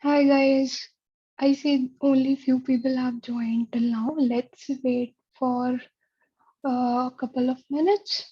Hi guys, I see only few people have joined till now. Let's wait for a couple of minutes.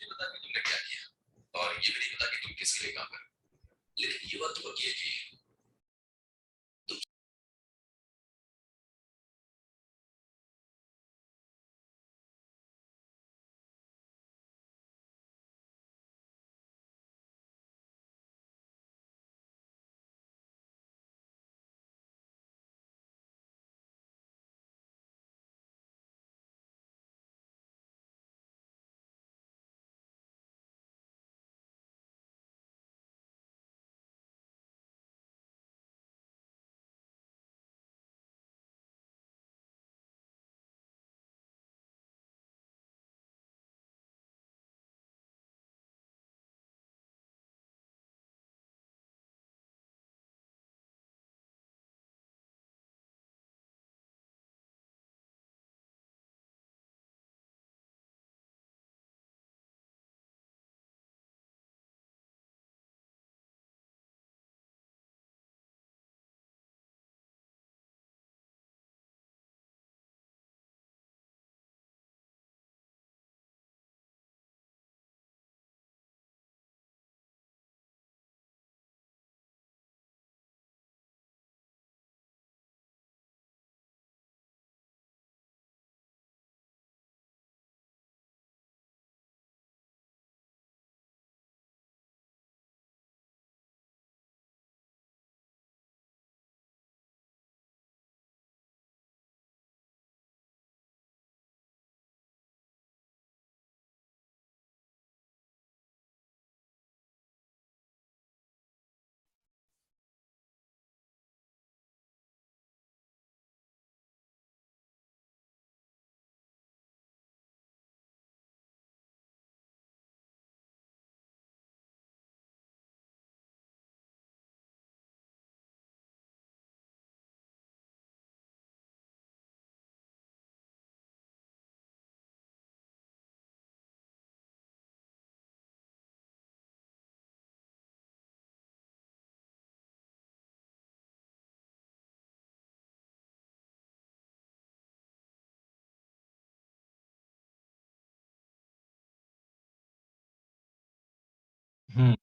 ये पता कि तुमने क्या किया और ये भी नहीं पता कि तुम किसके लिए काम कर रहे हो लेकिन ये बात तुम अकेले की हुँ।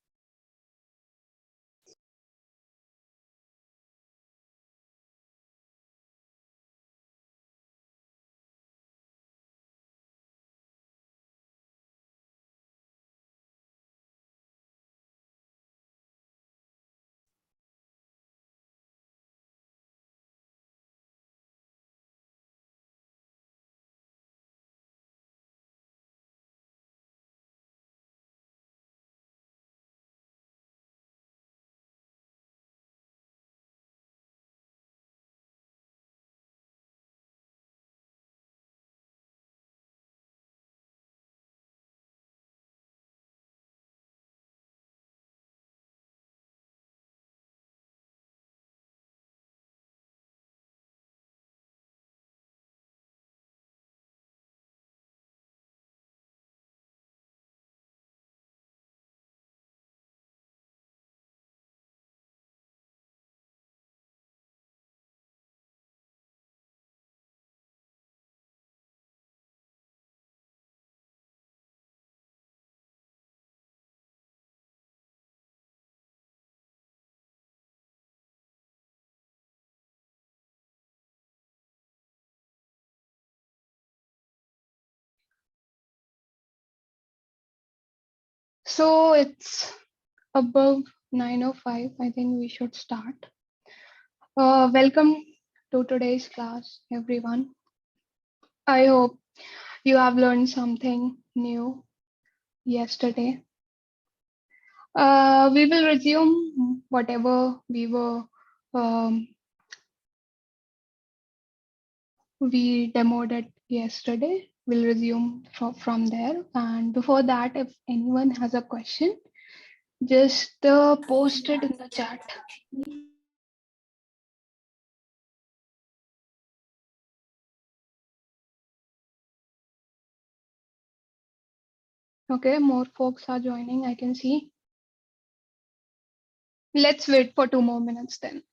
So it's above 9:05. I think we should start. Welcome to today's class, everyone. I hope you have learned something new yesterday. We will resume whatever um, we demoed it yesterday. We'll resume from there. And before that, if anyone has a question, just post it in the chat. Okay, more folks are joining, I can see. Let's wait for 2 more minutes then.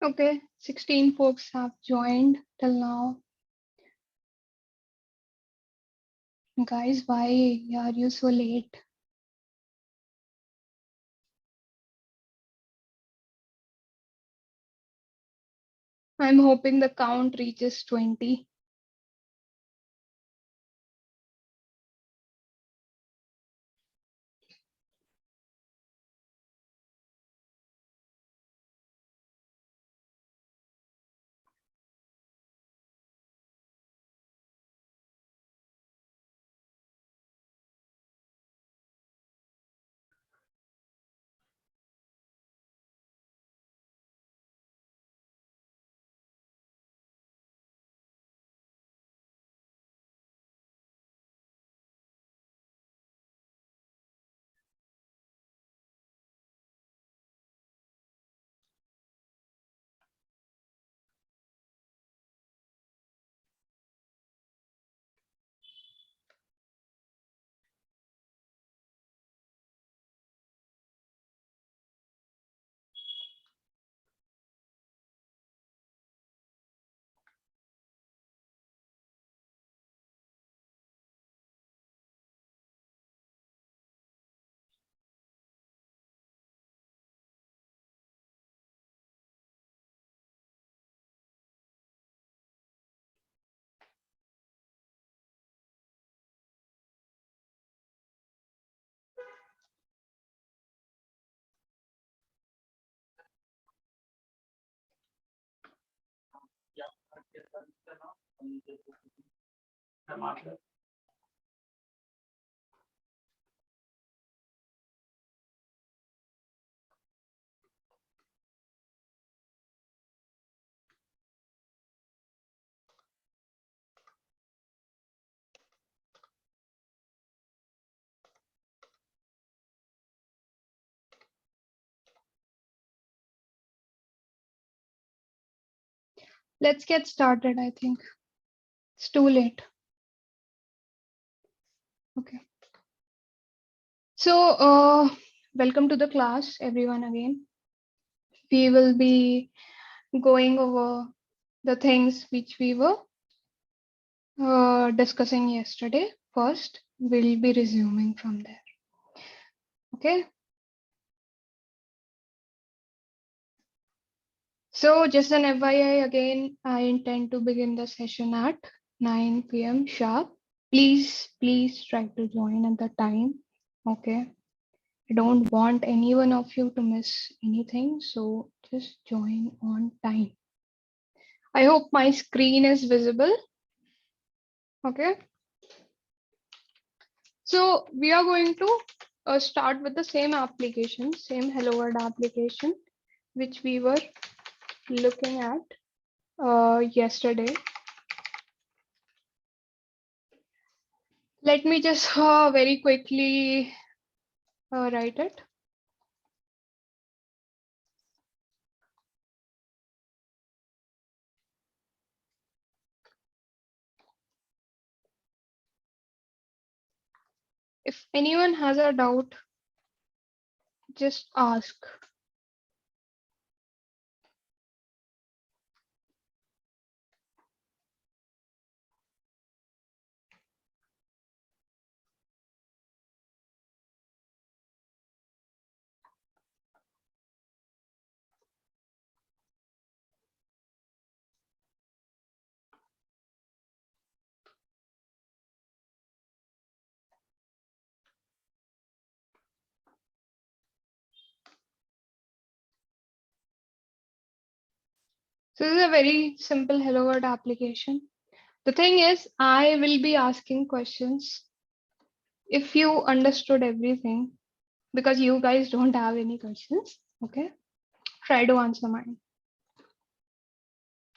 Okay, 16 folks have joined till now. Guys, why are you so late? I'm hoping the count reaches 20. Let's get started, I think. It's too late. Okay. So, welcome to the class, everyone, again. We will be going over the things which we were discussing yesterday. first. We'll be resuming from there. Okay. So just an FYI again, I intend to begin the session at 9 p.m. sharp. Please try to join at the time. Okay. I don't want any one of you to miss anything. So just join on time. I hope my screen is visible. Okay. So we are going to start with the same application, same Hello World application, which we were looking at yesterday. Let me just very quickly write it. If anyone has a doubt, just ask. So this is a very simple Hello World application. The thing is, I will be asking questions. If you understood everything, because you guys don't have any questions, okay, try to answer mine.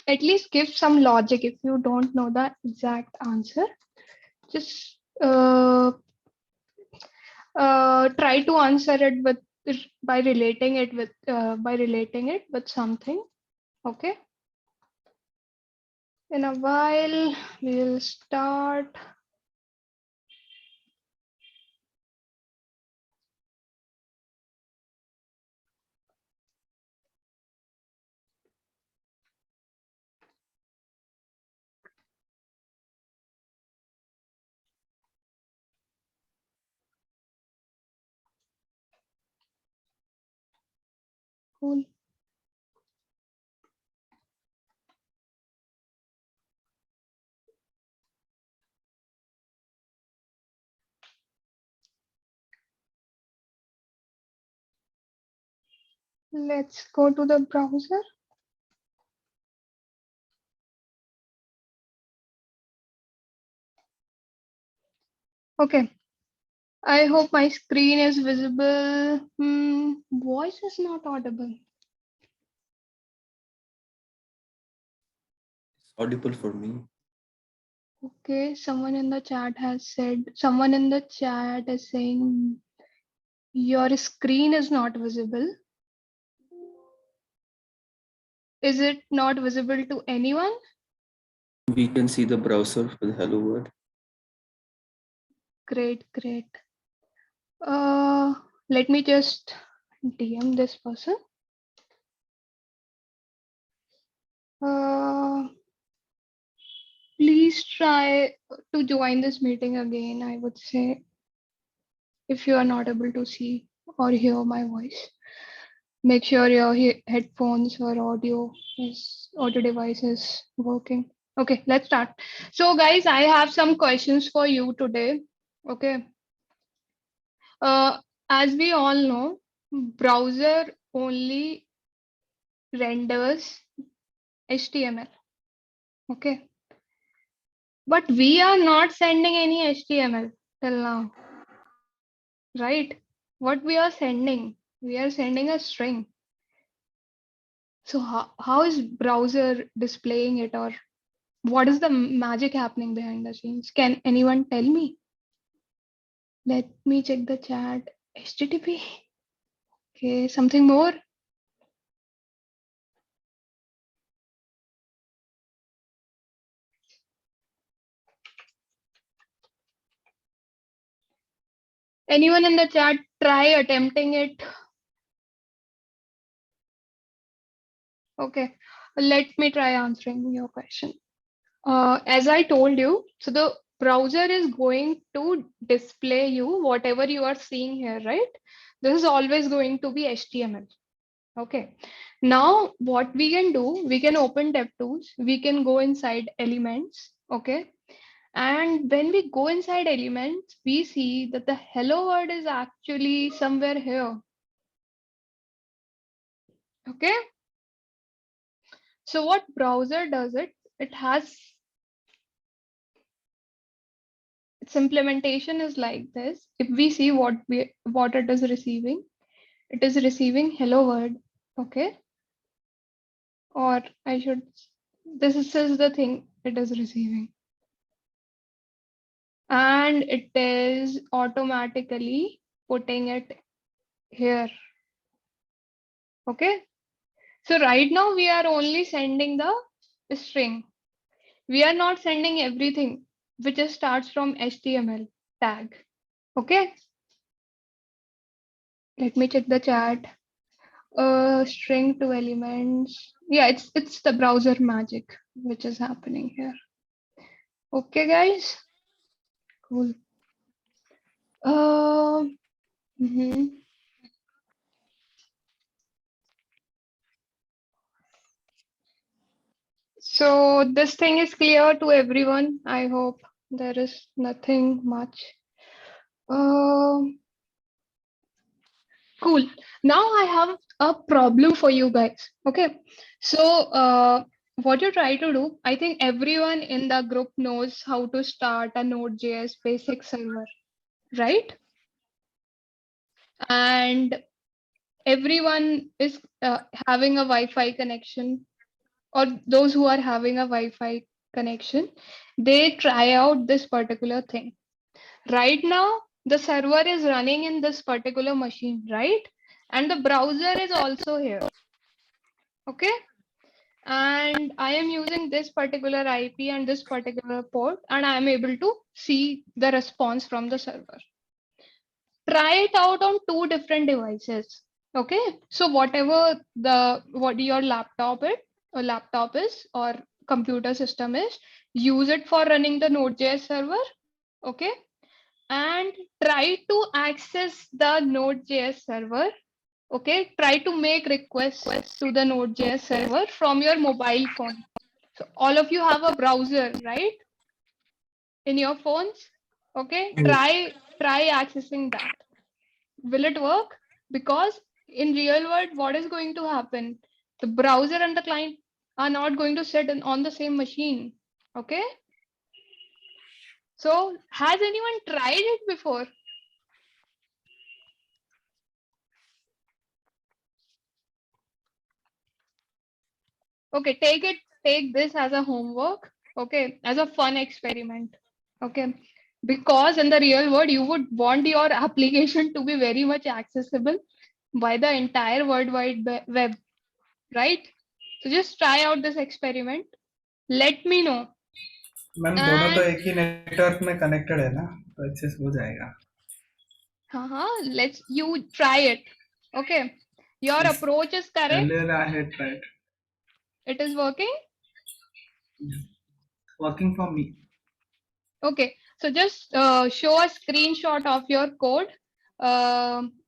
At least give some logic. If you don't know the exact answer, just try to answer it with by relating it with something. Okay. In a while, we'll start. Cool. Let's go to the browser. Okay. I hope my screen is visible. Voice is not audible. It's audible for me. Okay, someone in the chat is saying your screen is not visible. Is it not visible to anyone? We can see the browser with Hello World. Great. Let me just DM this person. Please try to join this meeting again, I would say, if you are not able to see or hear my voice. Make sure your headphones or audio device is working. Okay, let's start. So guys, I have some questions for you today. Okay. Uh, as we all know, browser only renders HTML. Okay. But we are not sending any HTML till now, right? What we are sending? We are sending a string. So how is browser displaying it, or what is the magic happening behind the scenes? Can anyone tell me? Let me check the chat. HTTP. Okay, something more? Anyone in the chat try attempting it? Okay, let me try answering your question. As I told you, so the browser is going to display you whatever you are seeing here, right? This is always going to be HTML. Okay. Now what we can do, we can open DevTools, we can go inside elements. Okay. And when we go inside elements, we see that the hello world is actually somewhere here. Okay. So what browser does it has its implementation is like this. If we see what it is receiving, it is receiving hello world. Okay. Or I should, this is the thing it is receiving. And it is automatically putting it here. Okay. So right now we are only sending the string. We are not sending everything which starts from HTML tag. Okay. Let me check the chat. String to elements. Yeah, it's the browser magic which is happening here. Okay, guys. Cool. Mhm. So this thing is clear to everyone. I hope there is nothing much. Um, cool. Now I have a problem for you guys. Okay. So what you try to do, I think everyone in the group knows how to start a Node.js basic server, right? And everyone is having a Wi-Fi connection, or those who are having a Wi-Fi connection, they try out this particular thing. Right now, the server is running in this particular machine, right? And the browser is also here. Okay. And I am using this particular IP and this particular port, and I am able to see the response from the server. Try it out on two different devices. Okay. So whatever what your laptop is or computer system is, use it for running the Node.js server. Okay. And try to access the Node.js server. Okay, try to make requests to the Node.js server from your mobile phone. So all of you have a browser, right? In your phones. Okay, try accessing that. Will it work? Because in real world, what is going to happen? The browser and the client are not going to sit on the same machine. Okay. So has anyone tried it before? Okay, take this as a homework. Okay, as a fun experiment. Okay, because in the real world, you would want your application to be very much accessible by the entire World Wide Web, right? So just try out this experiment. Let me know. Ma'am दोनों तो And एक ही network में connected है ना, तो अच्छे से हो जाएगा. let's you try it. Okay, your Yes, approach is correct. earlier I had tried. It is working. Working for me. Okay, so just show a screenshot of your code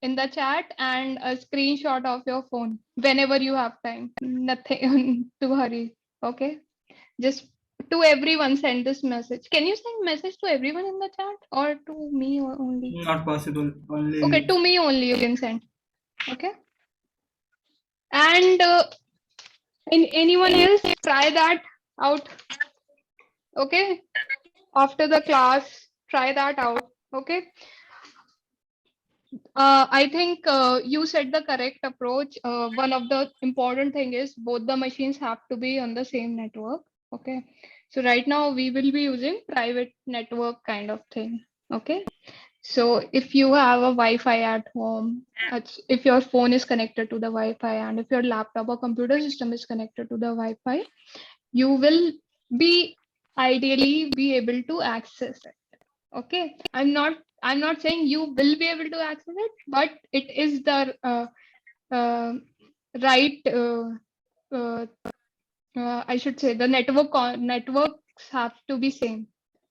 in the chat and a screenshot of your phone whenever you have time. Nothing to hurry. Okay, just to everyone send this message. Can you send message to everyone in the chat or to me only? Not possible. Only Okay, you. to me only you can send. Okay, and in anyone else try that out. Okay, after the class, try that out. Okay. I think you said the correct approach. One of the important thing is both the machines have to be on the same network. Okay. So right now we will be using private network kind of thing. Okay. So if you have a Wi-Fi at home, if your phone is connected to the Wi-Fi and if your laptop or computer system is connected to the Wi-Fi, you will be ideally be able to access it. Okay, I'm not saying you will be able to access it, but it is the uh, right uh, I should say the networks have to be same.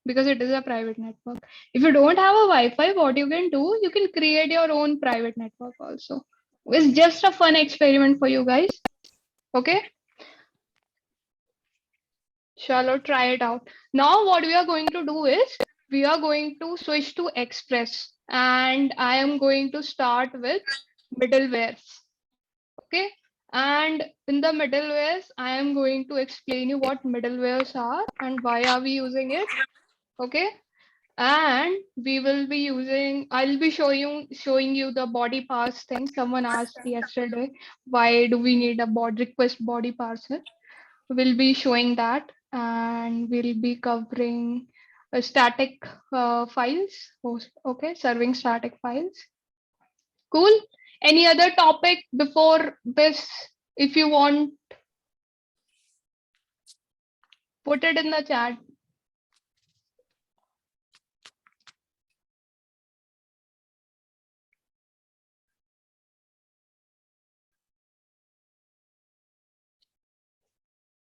because it is a private network. If you don't have a Wi-Fi, what you can do, you can create your own private network also. It's just a fun experiment for you guys. Okay, shall try it out. Now what we are going to do is we are going to switch to Express, and I am going to start with middlewares. Okay, and in the middlewares, I am going to explain you what middlewares are and why are we using it. Okay, and we will be using, I'll be showing you the body parse thing. Someone asked yesterday, why do we need a request body parser? We'll be showing that, and we'll be covering static files. Okay, serving static files. Cool. Any other topic before this? If you want, put it in the chat.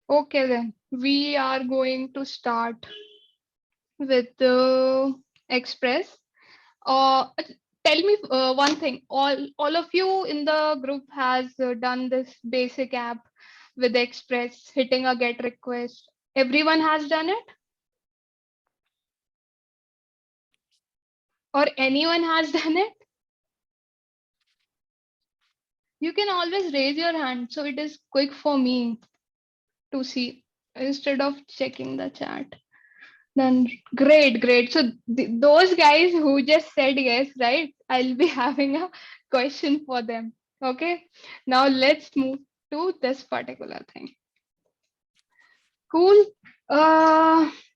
Okay, then we are going to start with the Express. Tell me one thing. All of you in the group has done this basic app with Express, hitting a get request. Everyone has done it, or anyone has done it? You can always raise your hand, so it is quick for me to see instead of checking the chat. Then great, great. So those guys who just said yes, right? I'll be having a question for them. Okay. Now let's move to this particular thing. Cool.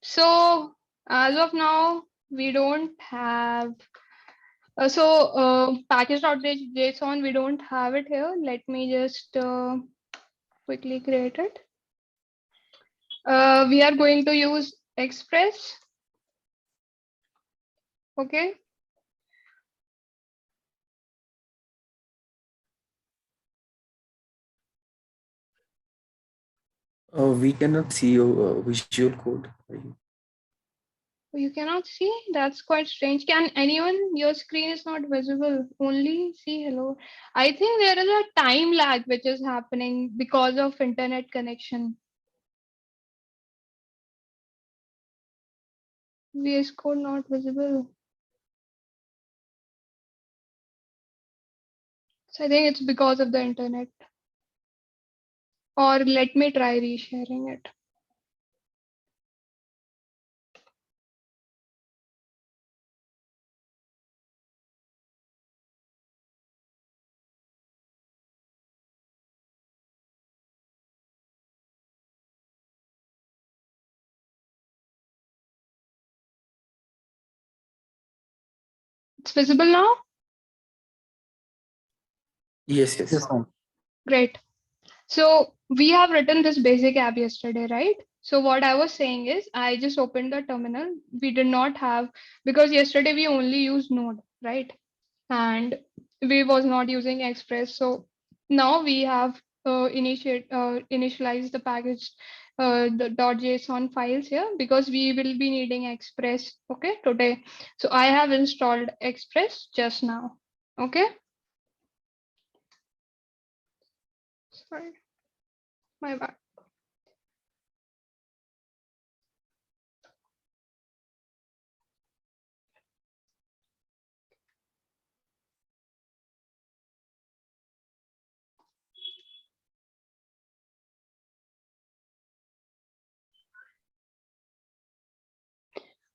So as of now, we don't have. Package.json, we don't have it here. Let me just quickly create it. We are going to use Express. Okay. We cannot see your visual code. You cannot see? That's quite strange. Can anyone? Your screen is not visible. Only see hello. I think there is a time lag which is happening because of internet connection. VS Code not visible. So I think it's because of the internet. Or let me try resharing it. It's visible now? Yes, yes. Yes, ma'am. Great. So we have written this basic app yesterday, right? So what I was saying is I just opened the terminal. We did not have, because yesterday we only used Node, right? And we was not using Express. So now we have initialized the package, the .json files here, because we will be needing Express, okay, today. So I have installed Express just now, okay? Sorry, my bad.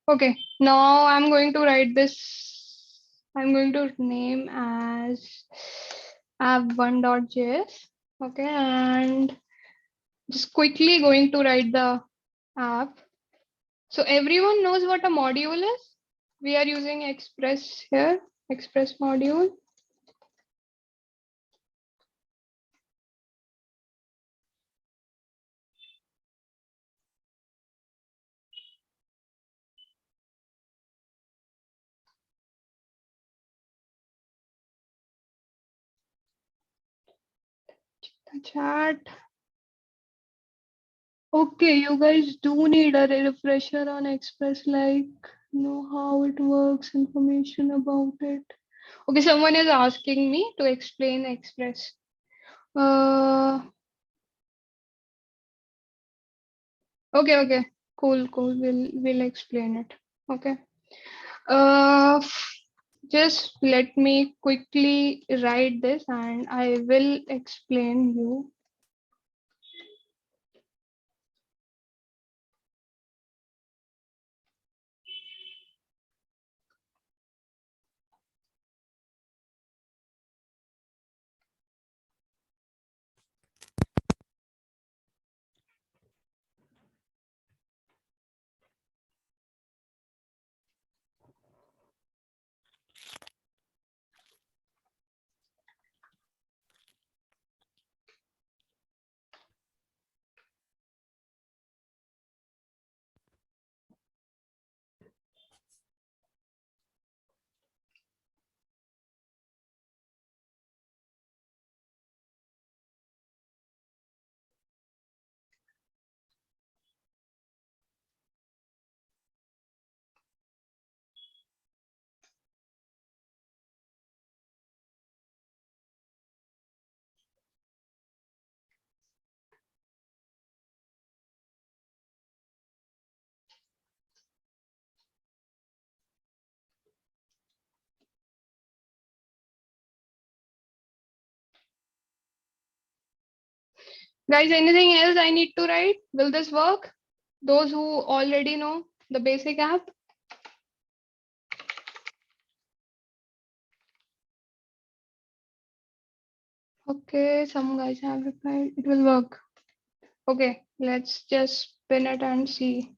Okay, now I'm going to write this. I'm going to name as app1.js. Okay, and just quickly going to write the app. So everyone knows what a module is. We are using Express here, Express module. The chat. Okay, you guys do need a refresher on Express, like know how it works, information about it. Okay, someone is asking me to explain Express. Okay, cool. We'll explain it. Okay. Uh, just let me quickly write this, and I will explain you. Guys, anything else I need to write? Will this work? Those who already know the basic app? Okay, some guys have replied. It will work. Okay, let's just spin it and see.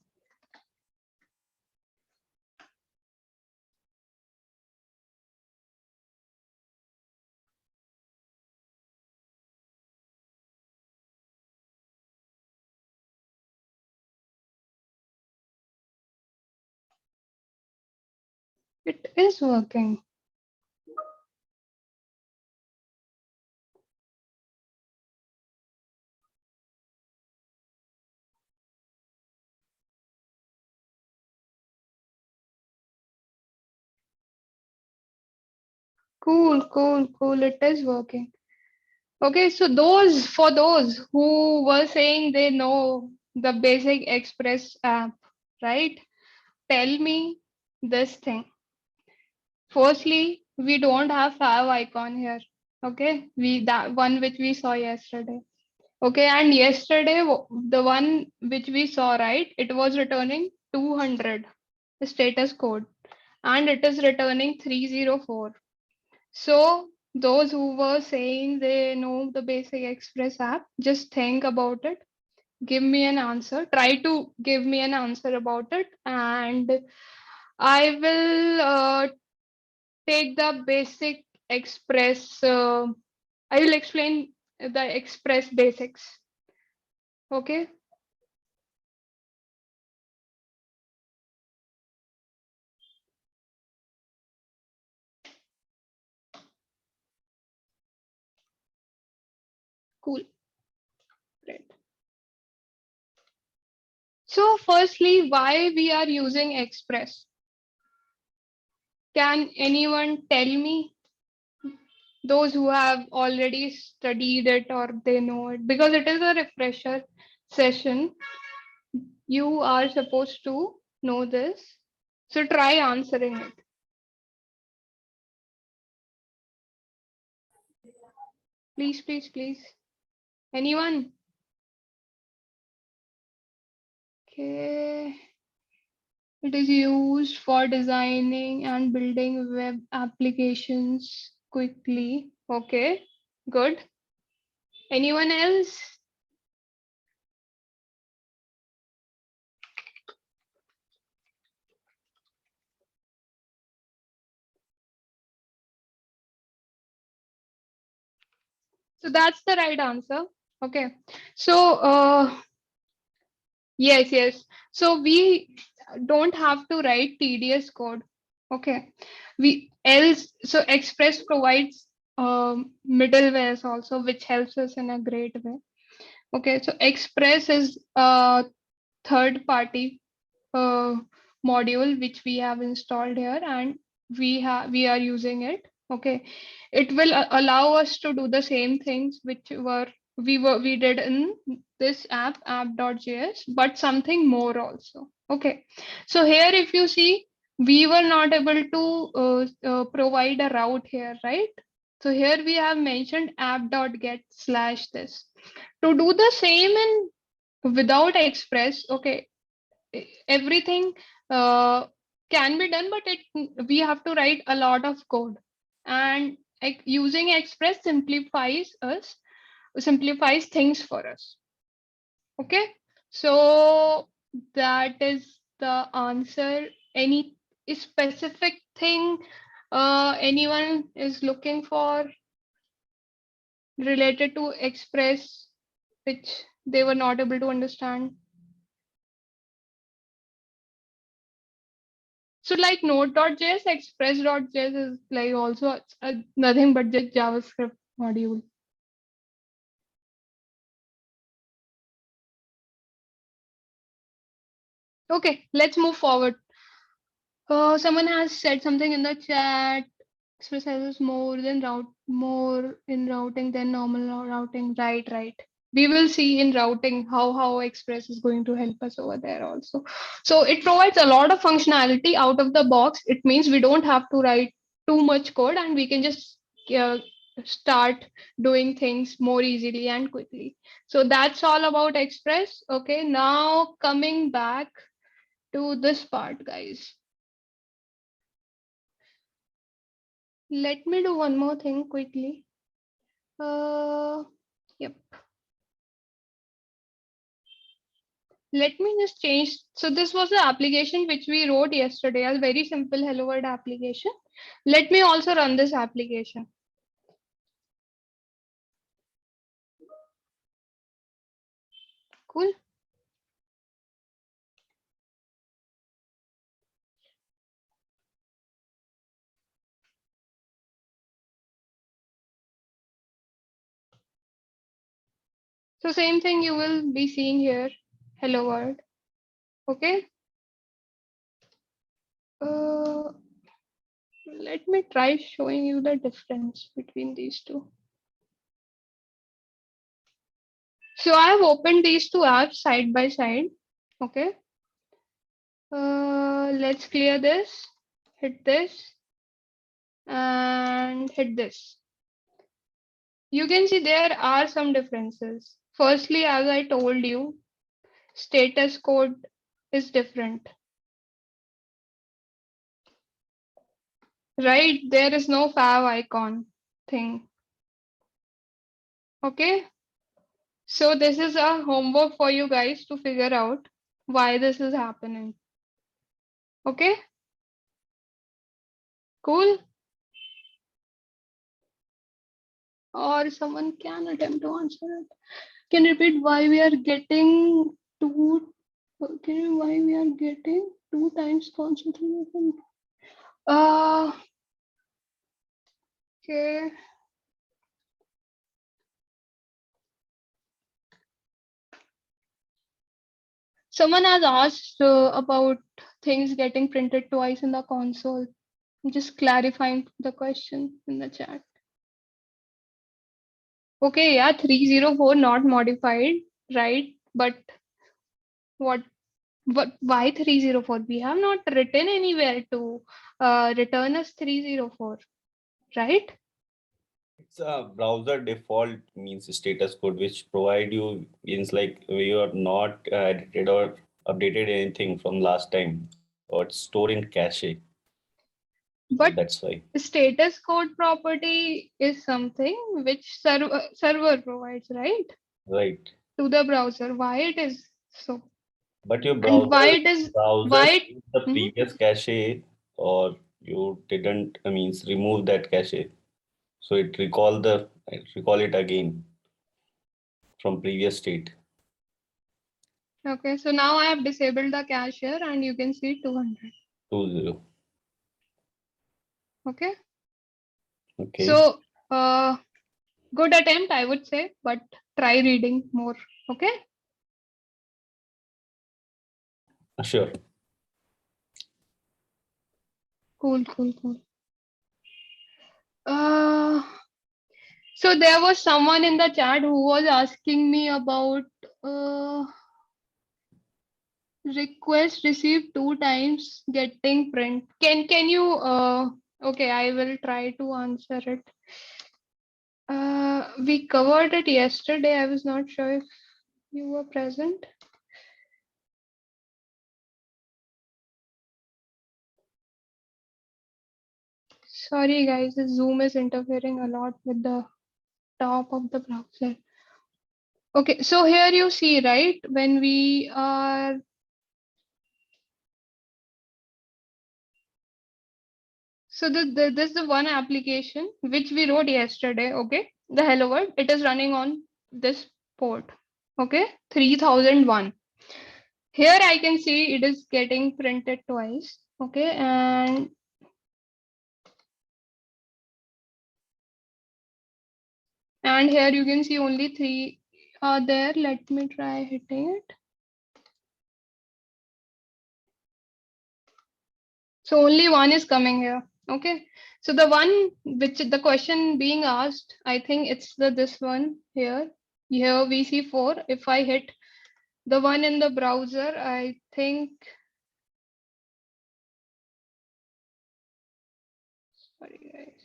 It is working. Cool. It is working. Okay, so for those who were saying they know the basic Express app, right? Tell me this thing. Firstly, we don't have fav icon here. Okay, that one which we saw yesterday. Okay, and yesterday the one which we saw, right? It was returning 200, the status code, and it is returning 304. So those who were saying they know the basic Express app, just think about it. Give me an answer. Try to give me an answer about it, and I will take the basic Express. I will explain the Express basics. Okay. Cool. Great. So firstly, why we are using Express? Can anyone tell me? Those who have already studied it or they know it, because it is a refresher session. You are supposed to know this. So try answering it. Please. Anyone? Okay. It is used for designing and building web applications quickly. Okay, good. Anyone else? So that's the right answer. Okay. So yes. So we don't have to write tedious code. Okay. So Express provides middlewares also, which helps us in a great way. Okay, so Express is a third party module which we have installed here, and we are using it. Okay, it will allow us to do the same things which we did in this app.js, but something more also. Okay, so here if you see, we were not able to provide a route here, right? So here we have mentioned app.get slash this. To do the same in without Express, okay, everything uh, can be done, but we have to write a lot of code, and like using Express simplifies things for us. Okay, so that is the answer. Any specific thing anyone is looking for related to Express which they were not able to understand? So like Node.js, Express.js is like also nothing but just JavaScript module. Okay, let's move forward. Someone has said something in the chat. Express has more in routing than normal routing. Right, right. We will see in routing how Express is going to help us over there also. So it provides a lot of functionality out of the box. It means we don't have to write too much code, and we can just uh, start doing things more easily and quickly. So that's all about Express. Okay, now coming back to this part, guys. Let me do one more thing quickly. Yep. Let me just change. So this was the application which we wrote yesterday, a very simple Hello World application. Let me also run this application. Cool. So same thing you will be seeing here. Hello World. Okay. Uh, Let me try showing you the difference between these two. So I have opened these two apps side by side. Okay. Let's clear this, hit this, and hit this. You can see there are some differences. Firstly, as I told you, status code is different, right? There is no fav icon thing. Okay. So this is a homework for you guys to figure out why this is happening. Okay. Cool. Or someone can attempt to answer it. Can you repeat why we are getting why we are getting 2 times concentration? Okay. Someone has asked about things getting printed twice in the console. I'm just clarifying the question in the chat. Okay, yeah, 304 not modified, right? But what why 304? We have not written anywhere to return us 304, right? It's a browser default means status code which provide you means like you are not edited or updated anything from last time, or it's stored in cache. So But that's why. status code property is something which server provides, right? Right. To the browser. Why it is so? But your And why browser it is browser why saved the hmm? previous cache, or you didn't means remove that cache. So it recall it again from previous state. Okay, so now I have disabled the cache here and you can see 200. 20. Okay. Okay. So good attempt, I would say, but try reading more. Okay. Sure. Cool. So there was someone in the chat who was asking me about request received 2 times getting print. Can you okay, I will try to answer it. We covered it yesterday. I was not sure if you were present. Sorry guys, the Zoom is interfering a lot with the top of the browser. Okay, so here you see, right, when we are so this is the one application which we wrote yesterday. Okay, the hello world, it is running on this port. Okay, 3001. Here I can see it is getting printed twice. Okay, and here you can see only 3 are there. Let me try hitting it. So only one is coming here. Okay. So the one which the question being asked, I think it's this one here. Here we see 4. If I hit the one in the browser, I think, sorry guys,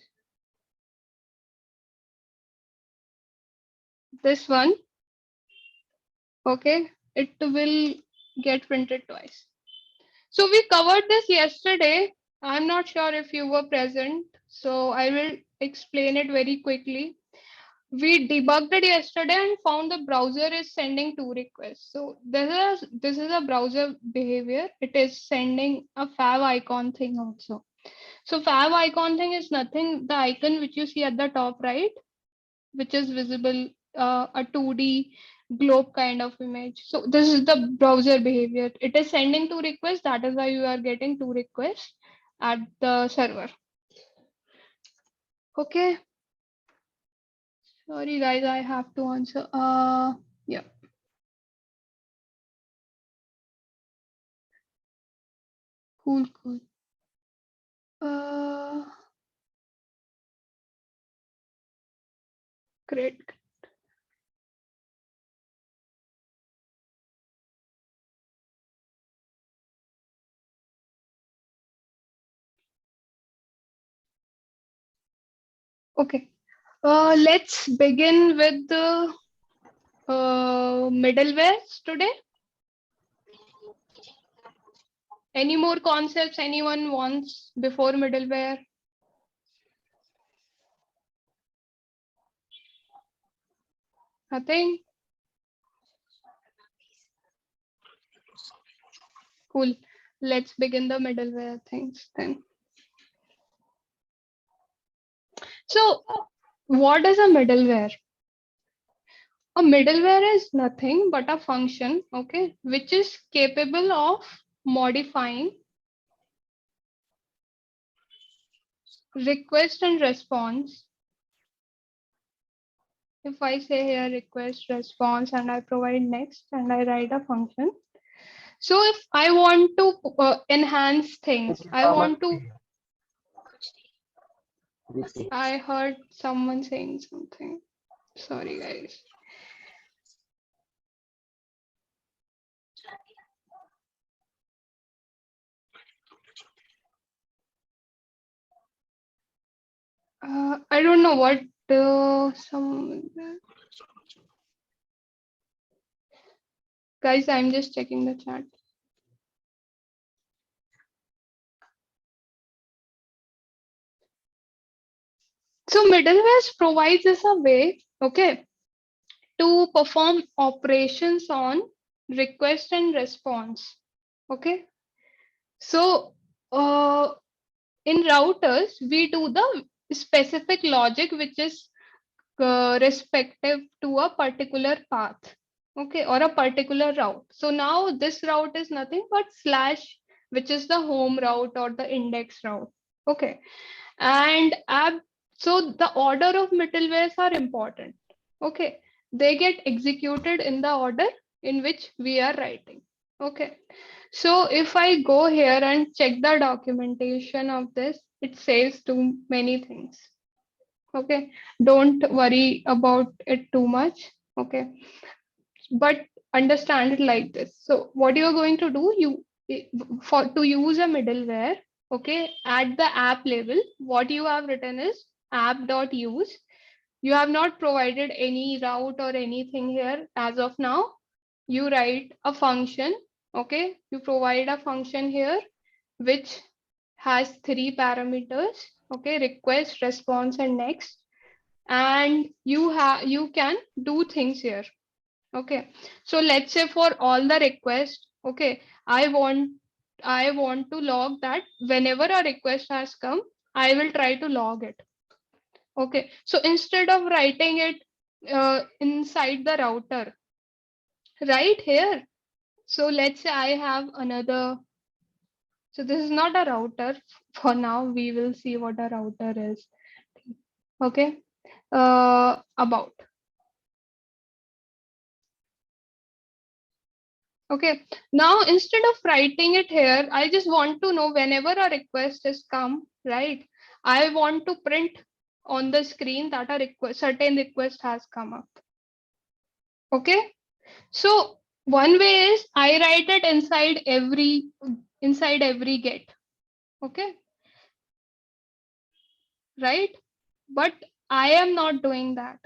this one, okay, it will get printed twice. So we covered this yesterday. I'm not sure if you were present, so I will explain it very quickly. We debugged it yesterday and found the browser is sending 2 requests. So this is a browser behavior. It is sending a fav icon thing also. So fav icon thing is nothing, the icon which you see at the top right, which is visible, a 2D globe kind of image. So this is the browser behavior. It is sending 2 requests. That is why you are getting 2 requests at the server. Okay. Sorry guys, I have to answer. Yeah. Cool. Great. Okay. Let's begin with the middlewares today. Any more concepts anyone wants before middleware? Nothing? Cool. Let's begin the middleware things then. So what is a middleware? A middleware is nothing but a function, okay, which is capable of modifying request and response. If I say here request response and I provide next and I write a function. So if I want to enhance things, I want to, I heard someone saying something. Sorry guys. I don't know what some guys, I'm just checking the chat. So middleware provides us a way, okay, to perform operations on request and response. Okay. So in routers, we do the specific logic which is respective to a particular path, okay, or a particular route. So now this route is nothing but slash, which is the home route or the index route. Okay. And so the order of middlewares are important. Okay. they get executed in the order in which we are writing. Okay. So if I go here and check the documentation of this, it says too many things. Okay. Don't worry about it too much. Okay. But understand it like this. So what you're going to do, for to use a middleware, okay, at the app level, what you have written is app.use. You have not provided any route or anything here as of now. You write a function, okay, you provide a function here which has 3 parameters, okay, request, response, and next. And you can do things here. Okay, so let's say for all the requests, okay, I want to log that whenever a request has come, I will try to log it. Okay, so instead of writing it inside the router, right here. So let's say I have another. So this is not a router for now. We will see what a router is. Okay, about. Okay, now instead of writing it here, I just want to know whenever a request has come, right? I want to print on the screen that a certain request has come up. Okay, so one way is I write it inside every get. Okay, right? But I am not doing that.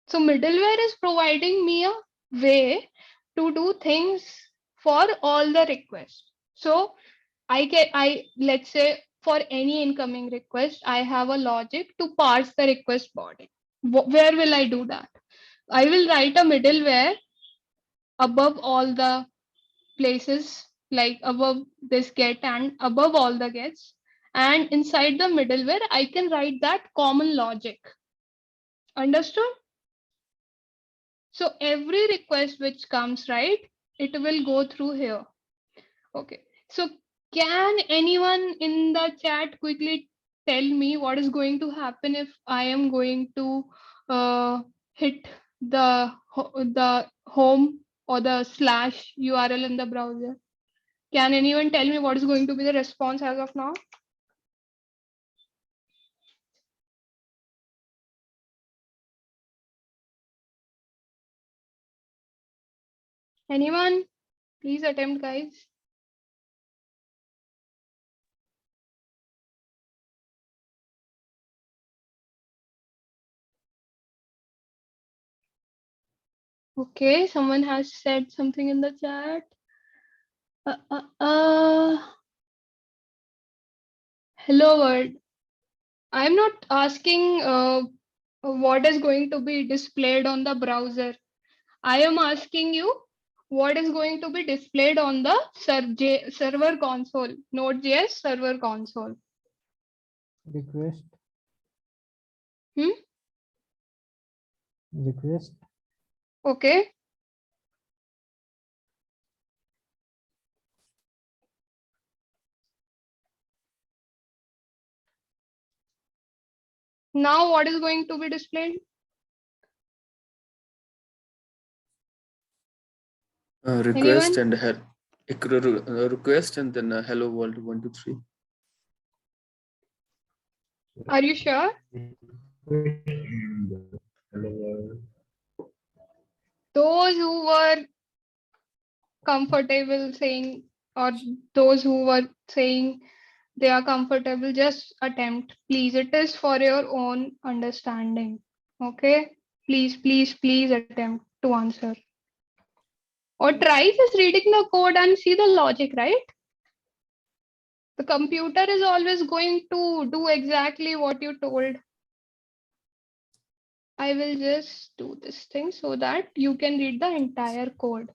So middleware is providing me a way to do things for all the requests. So let's say for any incoming request, I have a logic to parse the request body. Where will I do that? I will write a middleware above all the places, like above this get and above all the gets. And inside the middleware, I can write that common logic. Understood? So every request which comes, right, it will go through here. Okay. So can anyone in the chat quickly tell me what is going to happen if I am going to hit the home or the slash URL in the browser? Can anyone tell me what is going to be the response as of now? Anyone? Please attempt, guys. Okay, someone has said something in the chat. Hello world. I'm not asking what is going to be displayed on the browser. I am asking you what is going to be displayed on the server console, Node.js server console. Request. Hmm? Request. Okay. Now what is going to be displayed? Request Anyone? and request and then hello world 1 2 3. Are you sure? Those who were comfortable saying, or those who were saying they are comfortable, just attempt, please. It is for your own understanding. Okay, please attempt to answer, or try just reading the code and see the logic, right? The computer is always going to do exactly what you told. I will just do this thing so that you can read the entire code.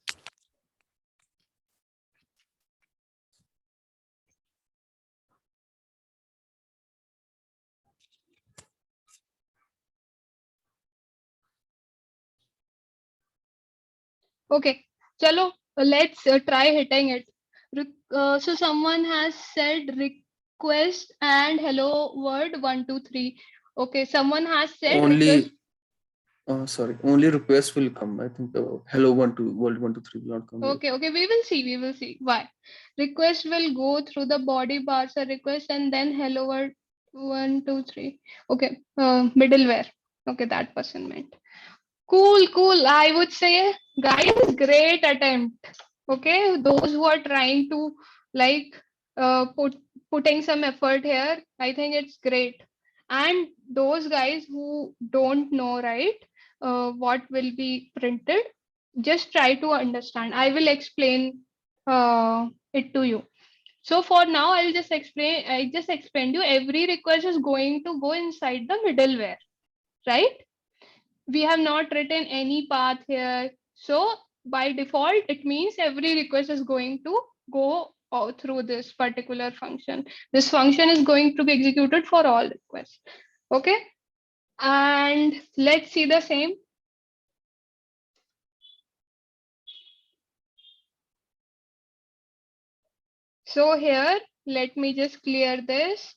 Okay, chalo, let's try hitting it. So someone has said request and hello world 1 2 3. Okay, someone has said request. Sorry, only request will come. I think hello 1 2 world 1 2 3 will not come here. Okay, we will see. Why? Request will go through the body parser request and then hello world 1 2 3. Okay, middleware. Okay, that person meant. Cool. I would say, guys, great attempt. Okay, those who are trying to like putting some effort here, I think it's great. And those guys who don't know, right, what will be printed, just try to understand. I will explain it to you. So for now, I just explained you every request is going to go inside the middleware, right? We have not written any path here. So by default, it means every request is going to go through this particular function. This function is going to be executed for all requests. Okay. And let's see the same. So here, let me just clear this.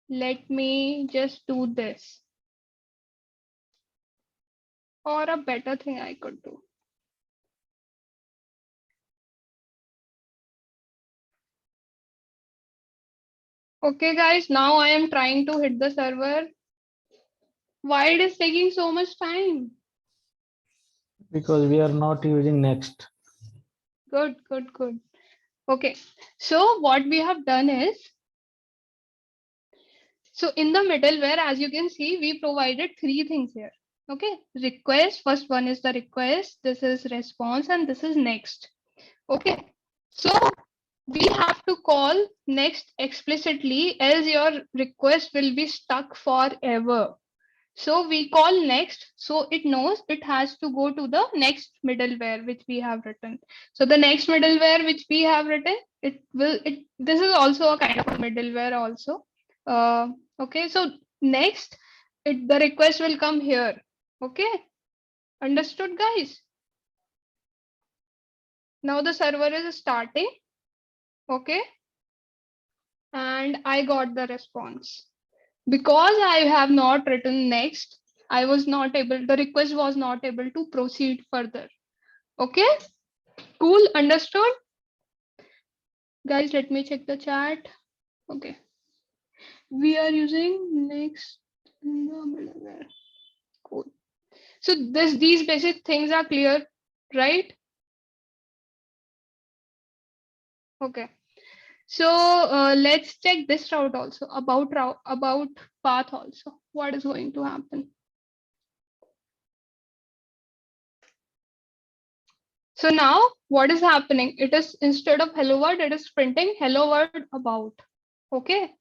Let me just do this. Or a better thing I could do. Okay, guys, now I am trying to hit the server. Why it is taking so much time? Because we are not using next. Good. Okay, so what we have done is, so in the middleware, as you can see, we provided three things here. Okay, request, first one is the request, this is response, and this is next. Okay, so we have to call next explicitly, else your request will be stuck forever. So we call next, so it knows it has to go to the next middleware which we have written. So the next middleware which we have written, this is also a kind of a middleware also. Okay, so next the request will come here. Okay, understood, guys? Now the server is starting. Okay, and I got the response. Because I have not written next, the request was not able to proceed further. Okay, cool, understood? Guys, let me check the chat. Okay, we are using next in the middleware. Cool. So these basic things are clear, right? Okay. So let's check this route also, about path also. What is going to happen? So now what is happening? It is, instead of hello world, it is printing hello world about. Okay.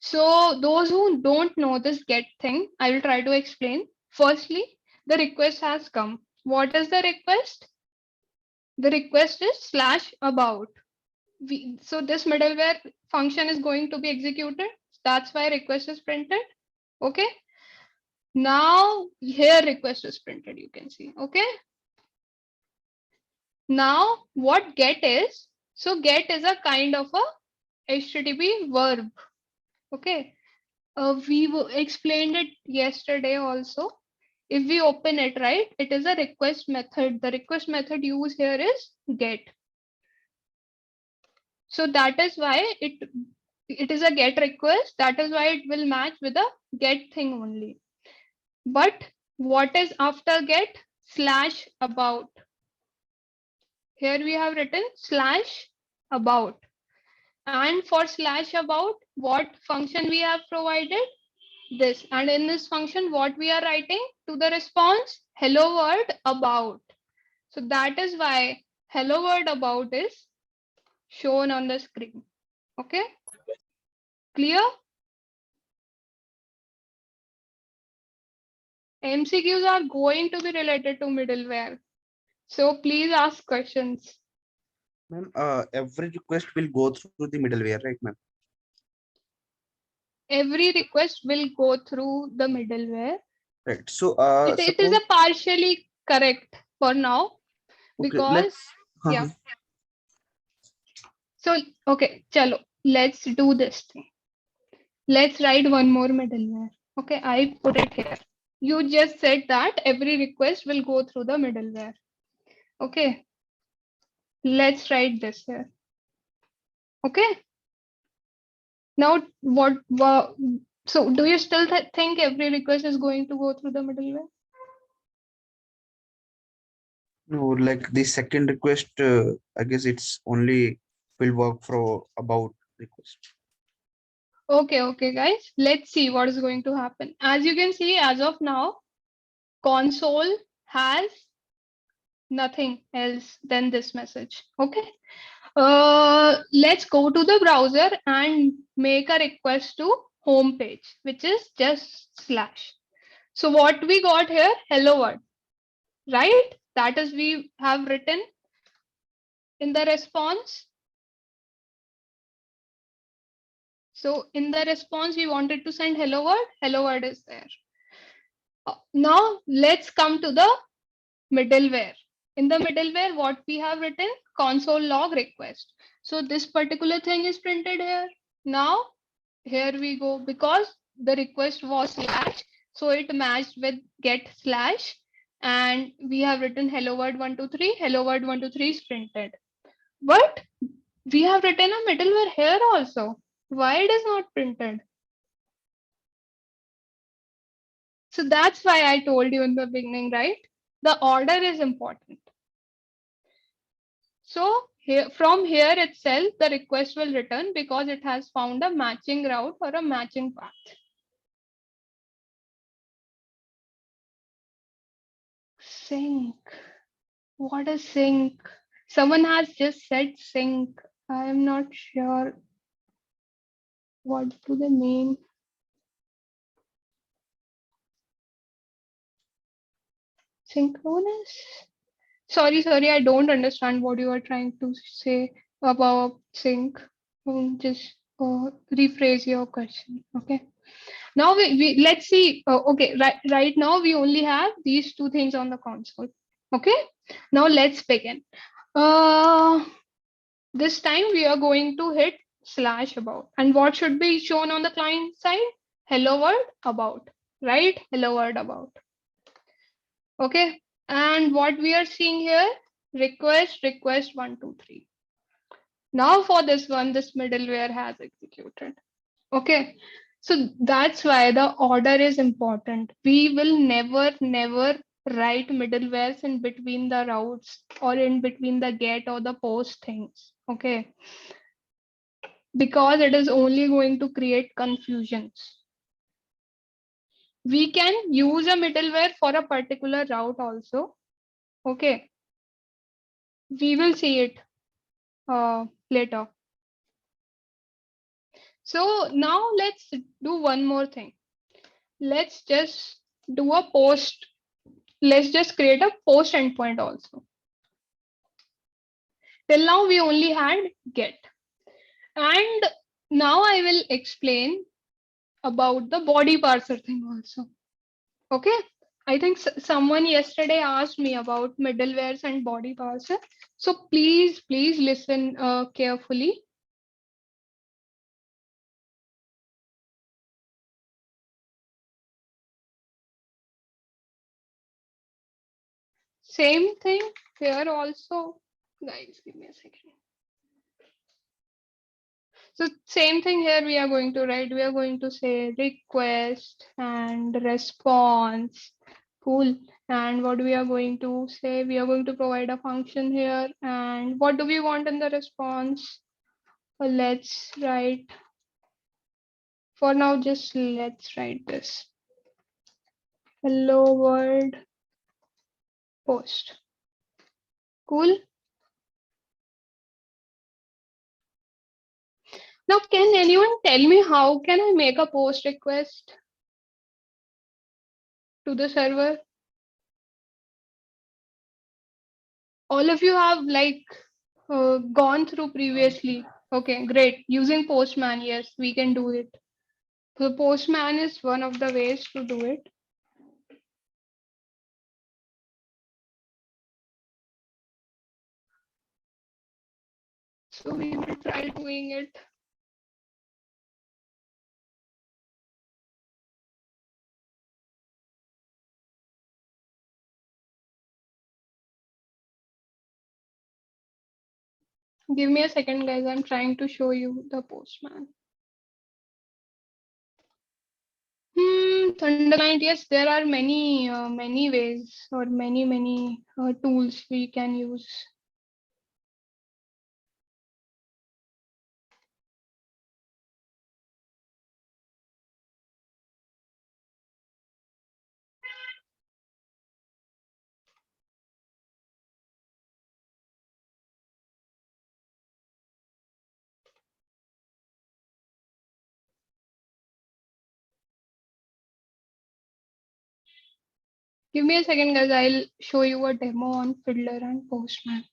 So those who don't know this get thing, I will try to explain. Firstly, the request has come. What is the request? The request is /about. So this middleware function is going to be executed. That's why request is printed. Okay. Now here request is printed, you can see. Okay. Now what get is, so get is a kind of a HTTP verb. Okay. We explained it yesterday also. If we open it, right, it is a request method. The request method used here is get. So that is why it is a get request. That is why it will match with a get thing only. But what is after get? /about. Here we have written /about. And for /about, what function we have provided? This. And in this function, what we are writing to the response? Hello world about. So that is why hello world about is shown on the screen. Okay. Clear? MCQs are going to be related to middleware. So please ask questions. Ma'am, every request will go through the middleware, right, ma'am? Every request will go through the middleware. Right. So, It is a partially correct for now, because yeah. So okay, chalo, let's do this thing. Let's write one more middleware. Okay, I put it here. You just said that every request will go through the middleware. Okay. Let's write this here. Okay. Now, so do you still think every request is going to go through the middleware? No, like the second request, I guess it's only will work for about request. Okay, guys. Let's see what is going to happen. As you can see, as of now, console has nothing else than this message. Okay. Let's go to the browser and make a request to home page, which is just slash. So what we got here, hello world, right? That is we have written in the response. So in the response, we wanted to send hello world is there. Now let's come to the middleware. In the middleware, what we have written, console log request. So this particular thing is printed here. Now here we go, because the request was slash, so it matched with get slash, and we have written hello world 123, hello world 123 is printed. But we have written a middleware here also. Why it is not printed? So that's why I told you in the beginning, right? The order is important. So here, from here itself, the request will return because it has found a matching route or a matching path. Sync. What is sync? Someone has just said sync. I am not sure what do they mean. Synchronous? Sorry, I don't understand what you are trying to say about sync. Just rephrase your question. Okay. Now we let's see. Okay, right now we only have these two things on the console. Okay. Now let's begin. This time we are going to hit slash about, and what should be shown on the client side? Hello world about, right? Hello world about. Okay. And what we are seeing here, request 123. Now for this one, this middleware has executed. Okay. So that's why the order is important. We will never write middlewares in between the routes or in between the get or the post things. Okay. Because it is only going to create confusions. We can use a middleware for a particular route also. Okay. We will see it later. So now let's do one more thing. Let's just do a post. Let's just create a post endpoint also. Till now we only had get. And now I will explain about the body parser thing also. Okay. I think someone yesterday asked me about middlewares and body parser. So please listen carefully. Same thing here also. Guys, give me a second. So same thing here we are going to write. We are going to say request and response. Cool. And what we are going to say, we are going to provide a function here. And what do we want in the response? Well, let's write, for now, just let's write this. Hello world post. Cool. Now, can anyone tell me how can I make a post request to the server? All of you have like gone through previously. Okay, great. Using Postman, yes, we can do it. So Postman is one of the ways to do it. So we will try doing it. Give me a second, guys. I'm trying to show you the postman. Thunderclient, yes, there are many ways or many tools we can use. Give me a second, guys. I'll show you a demo on Fiddler and Postman.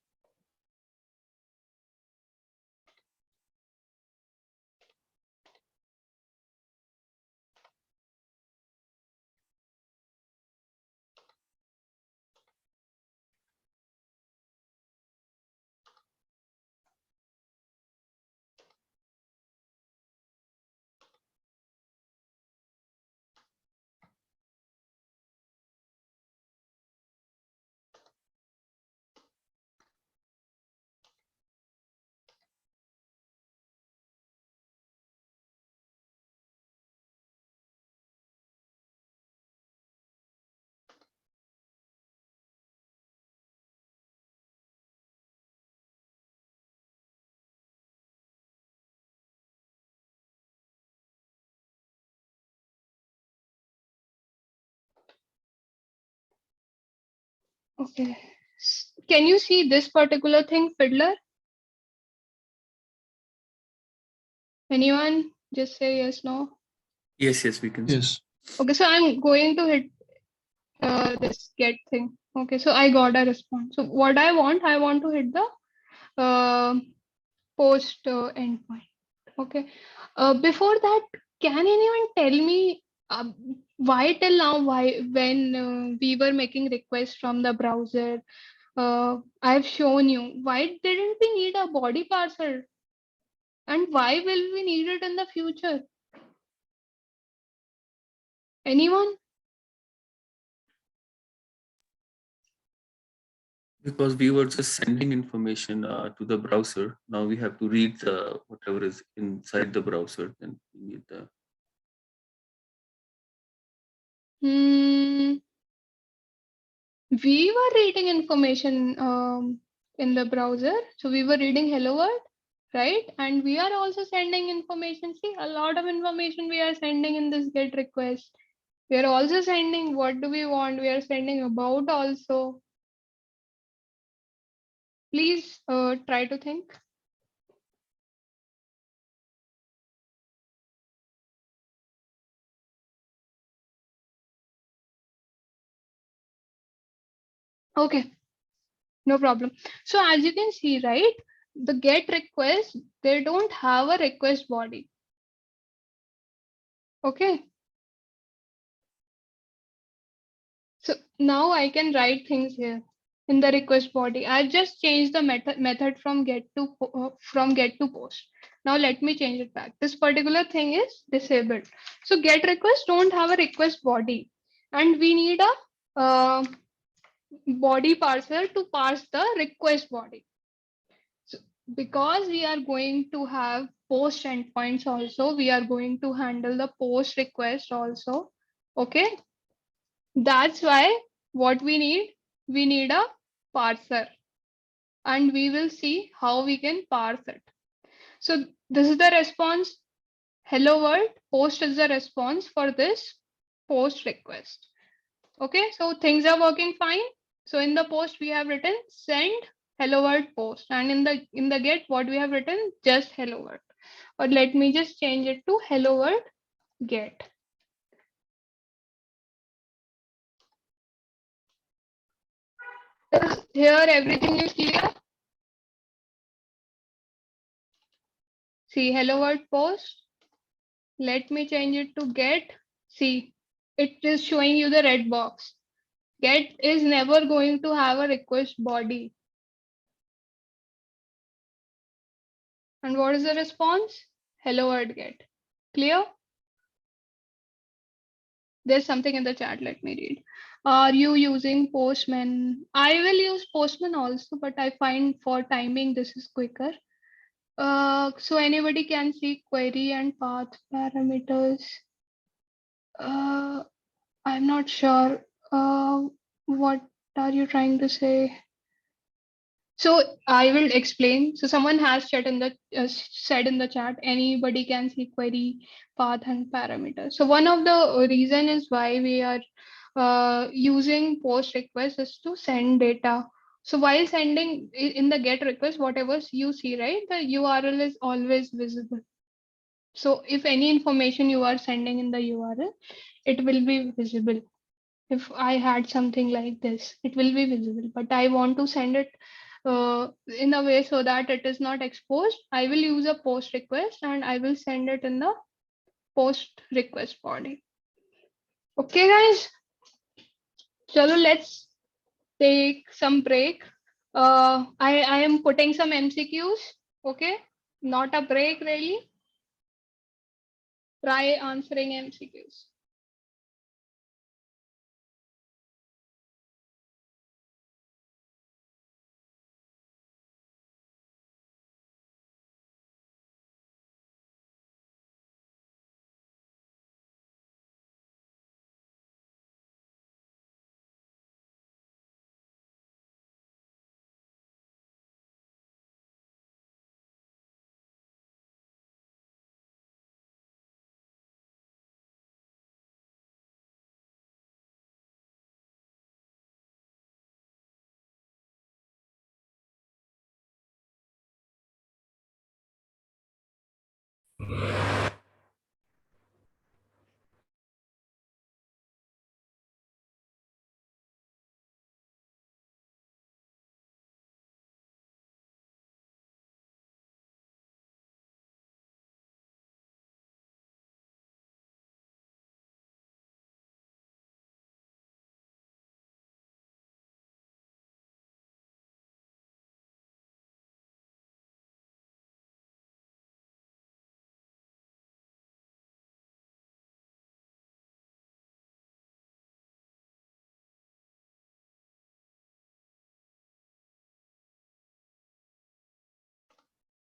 Okay. Can you see this particular thing, Fiddler? Anyone? Just say yes, no. Yes, yes, we can see. Yes. Okay, so I'm going to hit this get thing. Okay, so I got a response. So what I want to hit the post endpoint. Okay. Before that, can anyone tell me why till now, why when we were making requests from the browser, I've shown you why didn't we need a body parser, and why will we need it in the future? Anyone? Because we were just sending information to the browser. Now we have to read whatever is inside the browser. Then we need the. We were reading information in the browser. So we were reading hello world, right? And we are also sending information. See, a lot of information we are sending in this get request. We are also sending what do we want. We are sending about also. Please try to think. Okay, no problem. So as you can see, right, the get request, they don't have a request body. Okay. So now I can write things here in the request body. I just changed the method from get to post. Now let me change it back. This particular thing is disabled. So get request don't have a request body, and we need a body parser to parse the request body. So because we are going to have post endpoints also, we are going to handle the post request also. Okay. That's why what we need a parser, and we will see how we can parse it. So this is the response. Hello world, post is the response for this post request. Okay, so things are working fine. So in the post we have written send hello world post, and in the get what we have written just hello world. Or let me just change it to hello world get. Here everything is clear. See hello world post. Let me change it to get. See, it is showing you the red box. Get is never going to have a request body. And what is the response? Hello world get. Clear? There's something in the chat. Let me read. Are you using Postman? I will use Postman also, but I find for timing this is quicker. So anybody can see query and path parameters. I'm not sure. What are you trying to say? So I will explain. So someone has said in the chat, anybody can see query, path, and parameter. So one of the reason is why we are using post request is to send data. So while sending in the get request, whatever you see, right, the URL is always visible. So if any information you are sending in the URL, it will be visible. If I had something like this, it will be visible, but I want to send it in a way so that it is not exposed. I will use a post request and I will send it in the post request body. Okay, guys. So let's take some break. I am putting some MCQs. Okay, not a break really. Try answering MCQs.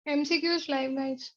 MCQs live, guys.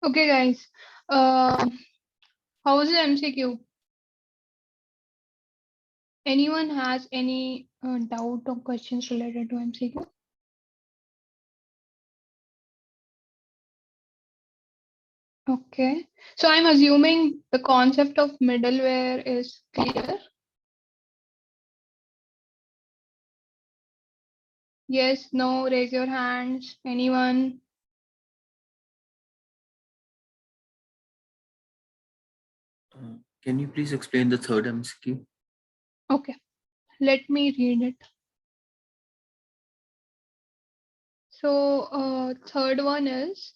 Okay, guys. How was the MCQ? Anyone has any doubt or questions related to MCQ? Okay. So I'm assuming the concept of middleware is clear. Yes, no, raise your hands. Anyone? Can you please explain the third MCQ? Okay, let me read it. So third one is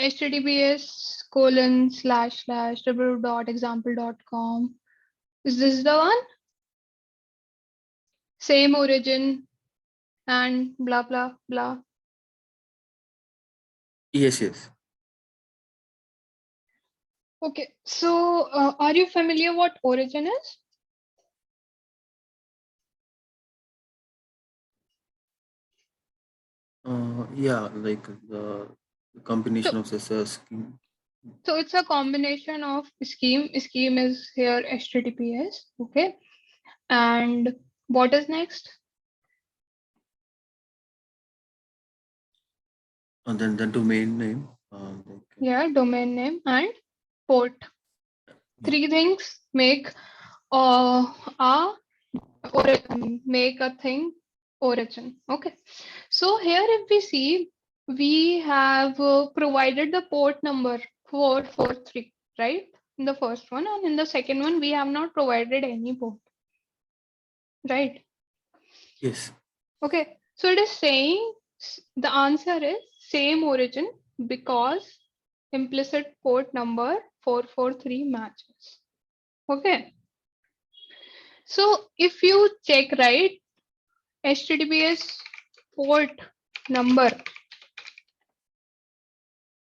https://www.example.com. Is this the one? Same origin and blah, blah, blah. Yes, yes. Okay, so are you familiar what origin is? Yeah, like the combination of the scheme. So it's a combination of scheme. Scheme is here HTTPS. Okay. And what is next? And then the domain name. Yeah, domain name and port. Yeah. Three things make make a thing origin. Okay. So here if we see, we have provided the port number 443, right? In the first one, and in the second one, we have not provided any port, right? Yes. Okay. So it is saying the answer is same origin because implicit port number 443 matches. Okay. So if you check, right, HTTPS port number,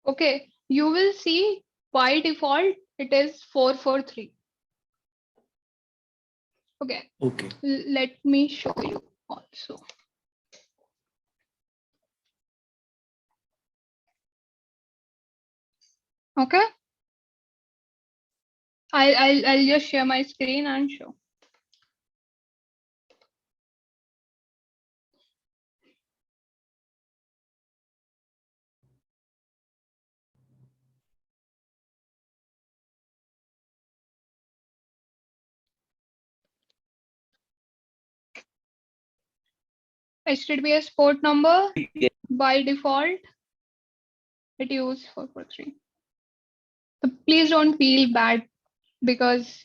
okay, you will see by default it is 443. Okay, Okay. let me show you also. Okay, I'll just share my screen and show. HTTPS port number by default it use 443. So please don't feel bad because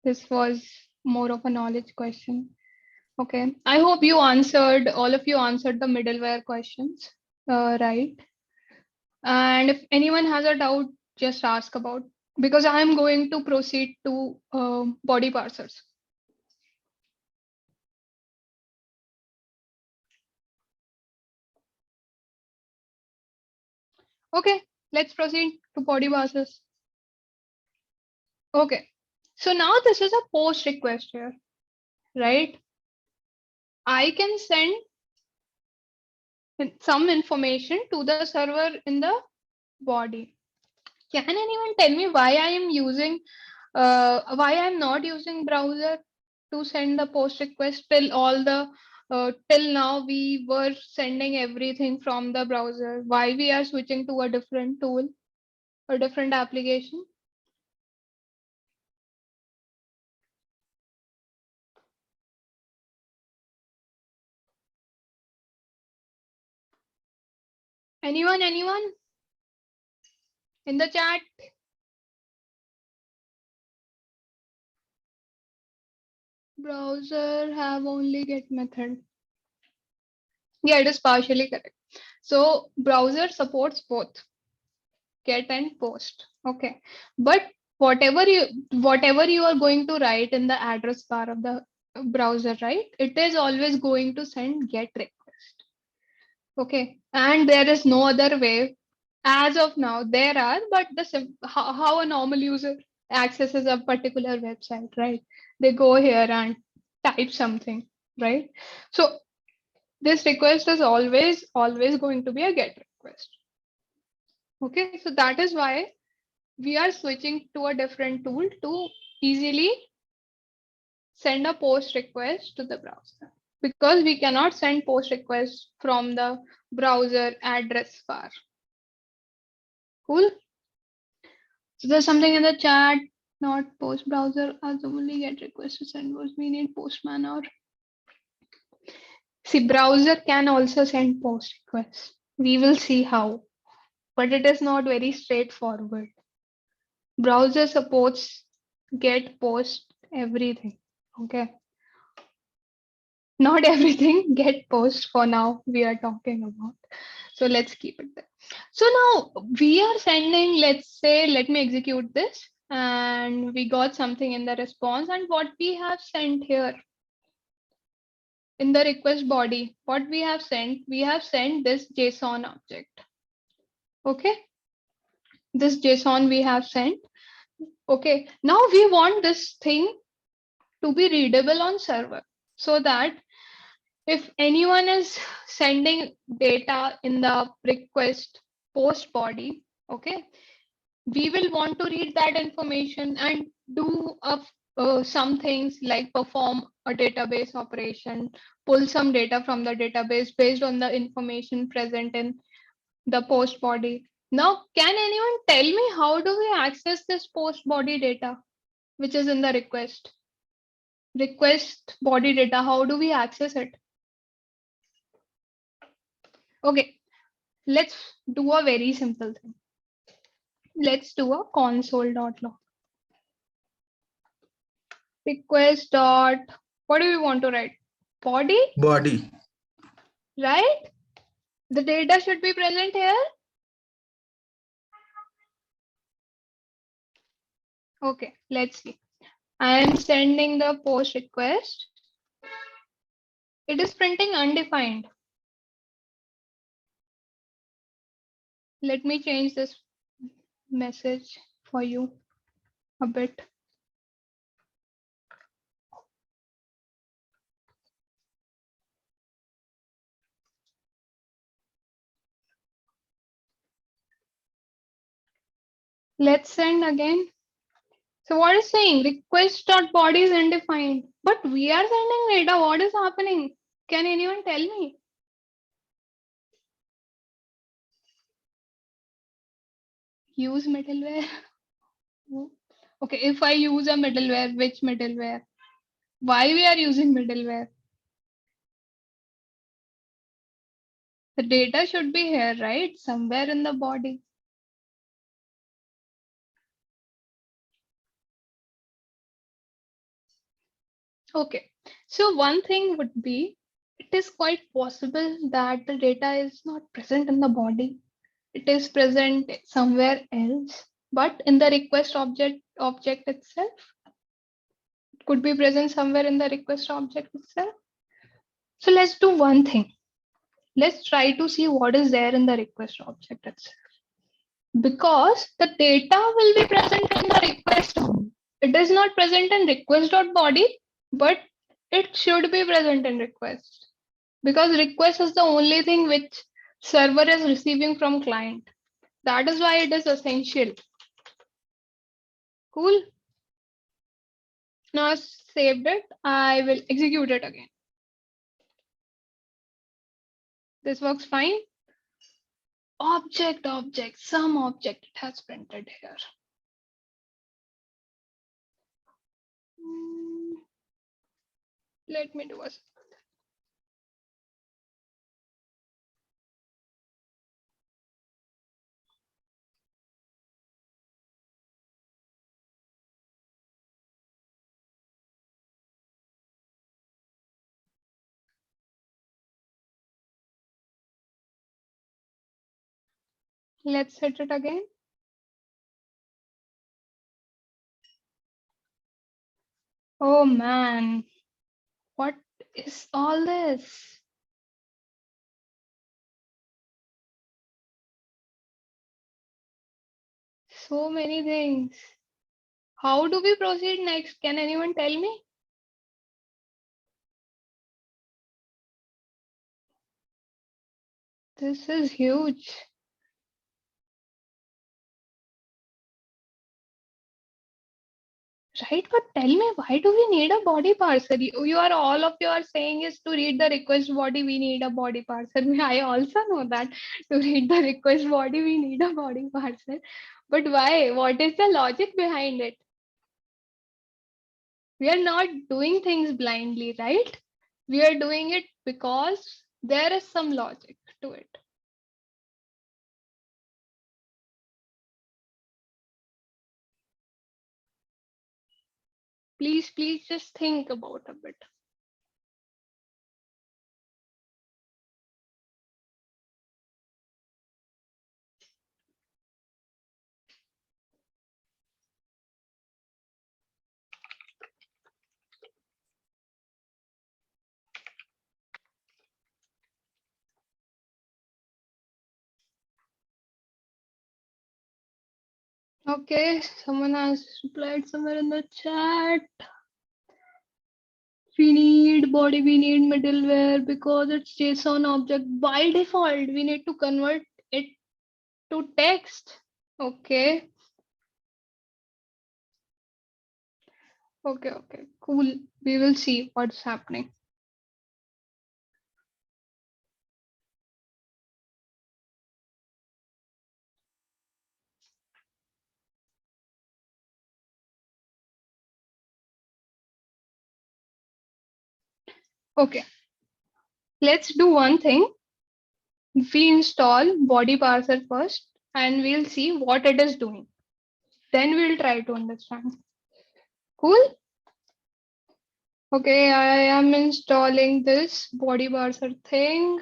this was more of a knowledge question. Okay, I hope you answered, all of you answered the middleware questions, right? And if anyone has a doubt, just ask about, because I'm going to proceed to body parsers. Okay, let's proceed to body parsers. Okay, so now this is a post request here, right? I can send some information to the server in the body. Can anyone tell me why I am using, why I'm not using browser to send the post request till all the, till now we were sending everything from the browser. Why we are switching to a different tool or different application? Anyone in the chat? Browser have only get method. Yeah, it is partially correct. So browser supports both get and post. Okay, but whatever you are going to write in the address bar of the browser, right, it is always going to send get request. Okay, and there is no other way as of now. There are, but how a normal user accesses a particular website, right? They go here and type something, right? So this request is always going to be a get request. Okay, so that is why we are switching to a different tool to easily send a post request to the browser, because we cannot send post requests from the browser address bar. Cool. So there's something in the chat, not post browser as only get requests to send was we need postman or see browser can also send post requests. We will see how, but it is not very straightforward. Browser supports get post everything. Okay. Not everything, get post for now we are talking about. So let's keep it there. So now we are sending, let's say, let me execute this, and we got something in the response, and what we have sent here in the request body, what we have sent this JSON object. Okay, this JSON we have sent. Okay, now we want this thing to be readable on server, so that if anyone is sending data in the request post body, okay, we will want to read that information and do some things like perform a database operation, pull some data from the database based on the information present in the post body. Now, can anyone tell me how do we access this post body data, which is in the request body data? How do we access it? Okay, let's do a very simple thing. Let's do a console.log. Request dot, what do we want to write? Body, Body. right? The data should be present here. Okay, let's see. I am sending the post request. It is printing undefined. Let me change this message for you a bit. Let's send again. So what is saying? Request.body is undefined. But we are sending data. What is happening? Can anyone tell me? Use middleware. Okay, if I use a middleware, which middleware? Why we are using middleware? The data should be here, right? Somewhere in the body. Okay, so one thing would be, it is quite possible that the data is not present in the body. It is present somewhere else, but in the request object itself. It could be present somewhere in the request object itself. So let's do one thing. Let's try to see what is there in the request object itself. Because the data will be present in the request. It is not present in request.body, but it should be present in request. Because request is the only thing which server is receiving from client. That is why it is essential. Cool. Now I've saved it. I will execute it again. This works fine. Object, some object it has printed here. Let me do a. Let's hit it again. Oh man, what is all this? So many things. How do we proceed next? Can anyone tell me? This is huge. Right, but tell me, why do we need a body parser? You are all of you are saying is to read the request body, we need a body parser. I also know that to read the request body, we need a body parser. But why? What is the logic behind it? We are not doing things blindly, right? We are doing it because there is some logic to it. Please just think about a bit. Okay, someone has replied somewhere in the chat. We need body, we need middleware because it's JSON object. By default, we need to convert it to text. Okay. Okay, cool. We will see what's happening. Okay, let's do one thing. We install body parser first and we'll see what it is doing. Then we'll try to understand. Cool? Okay, I am installing this body parser thing.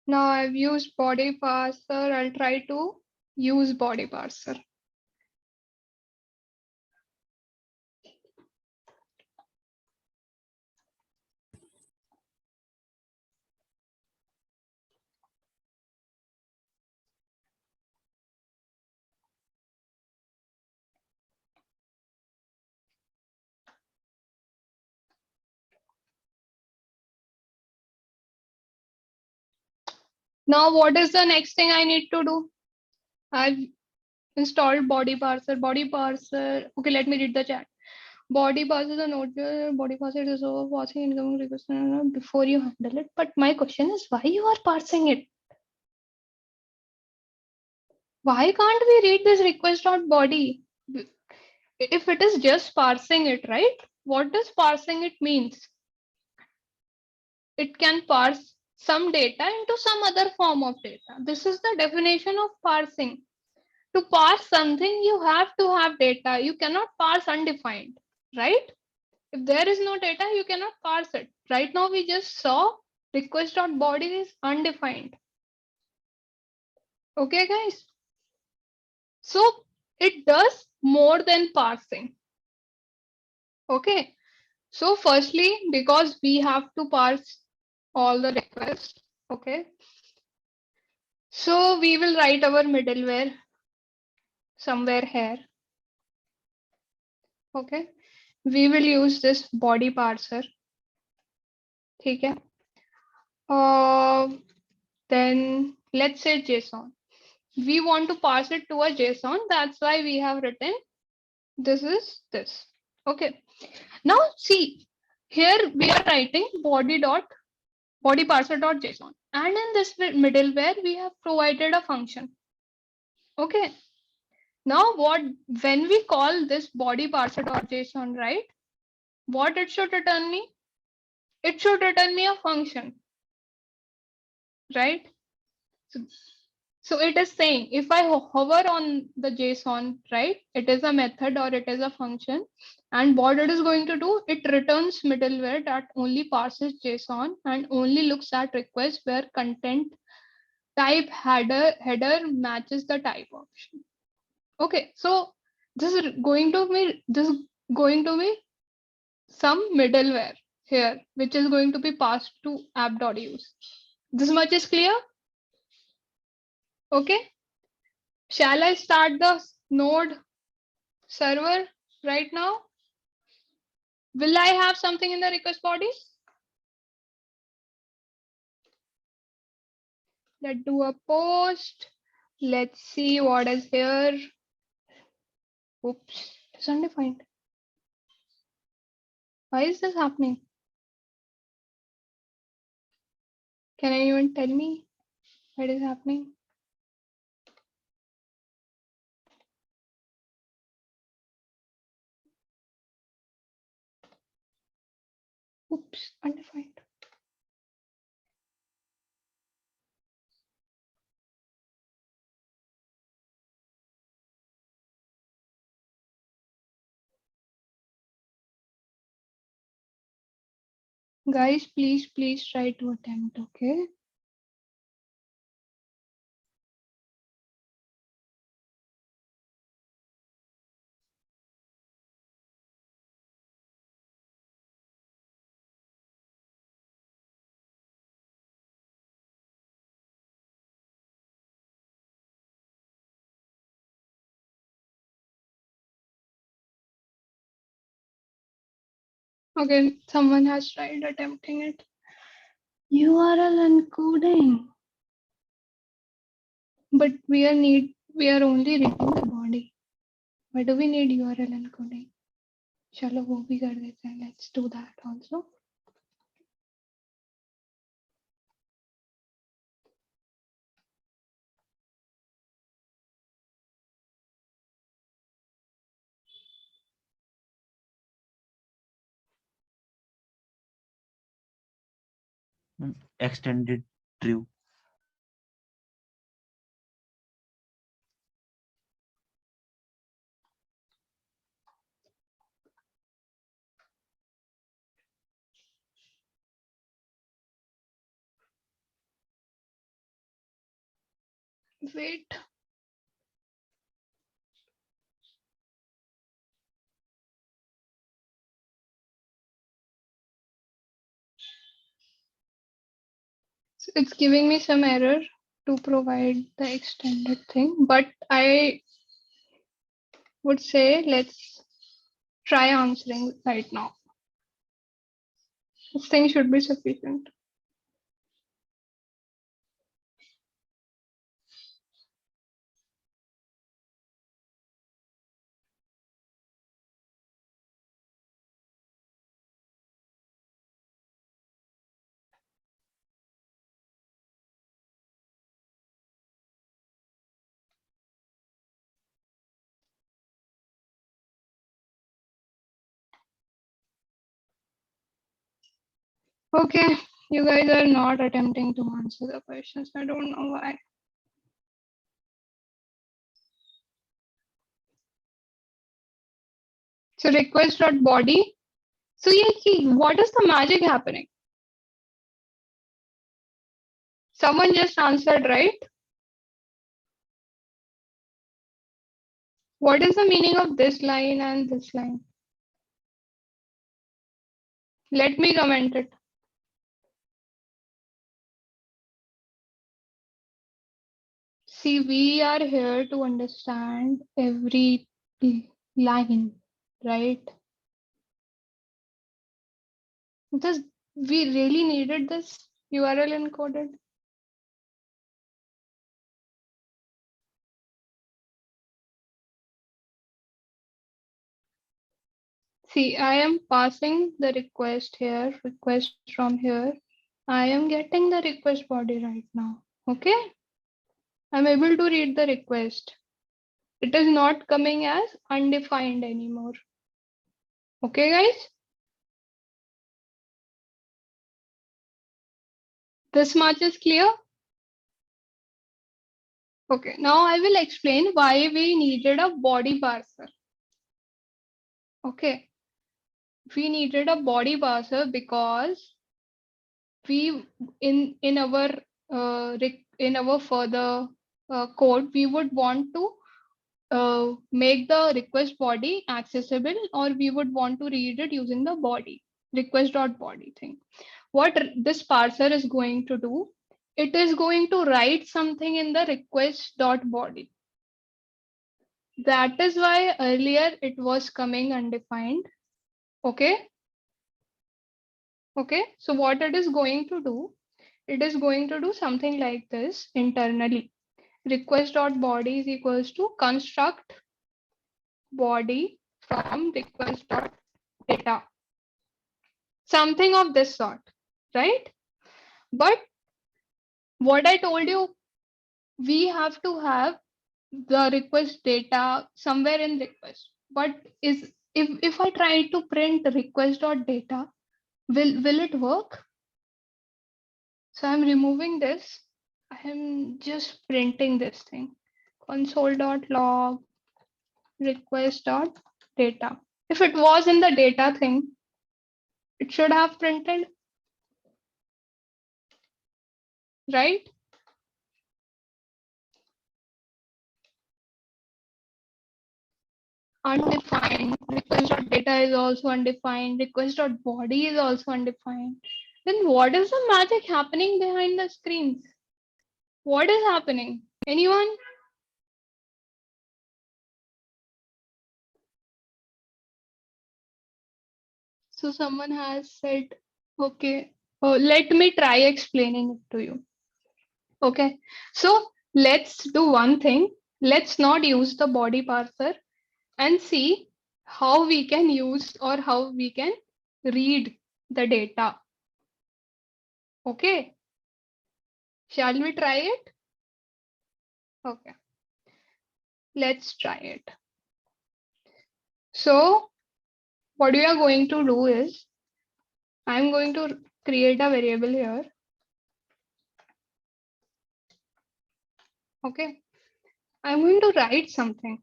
Now I've used body parser. I'll try to use body parser. Now, what is the next thing I need to do? I've installed body parser. Body parser. Okay, let me read the chat. Body parser the node. Body parser is over parsing incoming request before you handle it. But my question is, why you are parsing it? Why can't we read this request.body? If it is just parsing it, right? What does parsing it means? It can parse some data into some other form of data. This is the definition of parsing. To parse something, you have to have data. You cannot parse undefined, right? If there is no data, you cannot parse it. Right now, we just saw request.body is undefined. Okay, guys? So it does more than parsing. Okay. So firstly, because we have to parse all the requests, okay. So we will write our middleware somewhere here. Okay. We will use this body parser. Okay. Then let's say JSON. We want to parse it to a JSON. That's why we have written this is this. Okay. Now see, here we are writing body parser.json. And in this middleware, we have provided a function. Okay. Now when we call this body parser.json, right? What it should return me? It should return me a function, right? So it is saying if I hover on the JSON, right? It is a method or it is a function. And what it is going to do, it returns middleware that only parses JSON and only looks at requests where content type header matches the type option. Okay, so this is going to be some middleware here, which is going to be passed to app.use. This much is clear? Okay. Shall I start the node server right now? Will I have something in the request body? Let's do a post. Let's see what is here. Oops, it's undefined. Why is this happening? Can anyone tell me what is happening? Oops, undefined. Guys, please try to attempt, okay? Okay, someone has tried attempting it. URL encoding. But we are only reading the body. Why do we need URL encoding? चलो वो भी कर देते हैं. Let's do that also. Extended true. Wait. So it's giving me some error to provide the extended thing, but I would say let's try answering right now. This thing should be sufficient. Okay, you guys are not attempting to answer the questions. I don't know why. So request.body. So yeah, what is the magic happening? Someone just answered, right? What is the meaning of this line and this line? Let me comment it. See, we are here to understand every line, right? Because we really needed this URL encoded. See, I am passing the request here, request from here. I am getting the request body right now. Okay. I'm able to read the request. It is not coming as undefined anymore. Okay, guys. This much is clear. Okay, now I will explain why we needed a body parser. Okay, we needed a body parser because we in our further code we would want to make the request body accessible, or we would want to read it using the body request.body thing. What this parser is going to do, it is going to write something in the request.body. That is why earlier it was coming undefined. Okay, Okay, so what it is going to do, it is going to do something like this internally. Request.body is equals to construct body from request.data. Something of this sort, right? But what I told you, we have to have the request data somewhere in request. But is if I try to print request.data, will it work? So I'm removing this. I am just printing this thing. Console.log request.data. If it was in the data thing, it should have printed, right? Undefined. Request.data is also undefined. Request.body is also undefined. Then what is the magic happening behind the screens? What is happening? Anyone? So someone has said, okay, let me try explaining it to you. Okay, so let's do one thing. Let's not use the body parser and see how we can use or how we can read the data. Okay, shall we try it? Okay, let's try it. So what we are going to do is I'm going to create a variable here. Okay, I'm going to write something.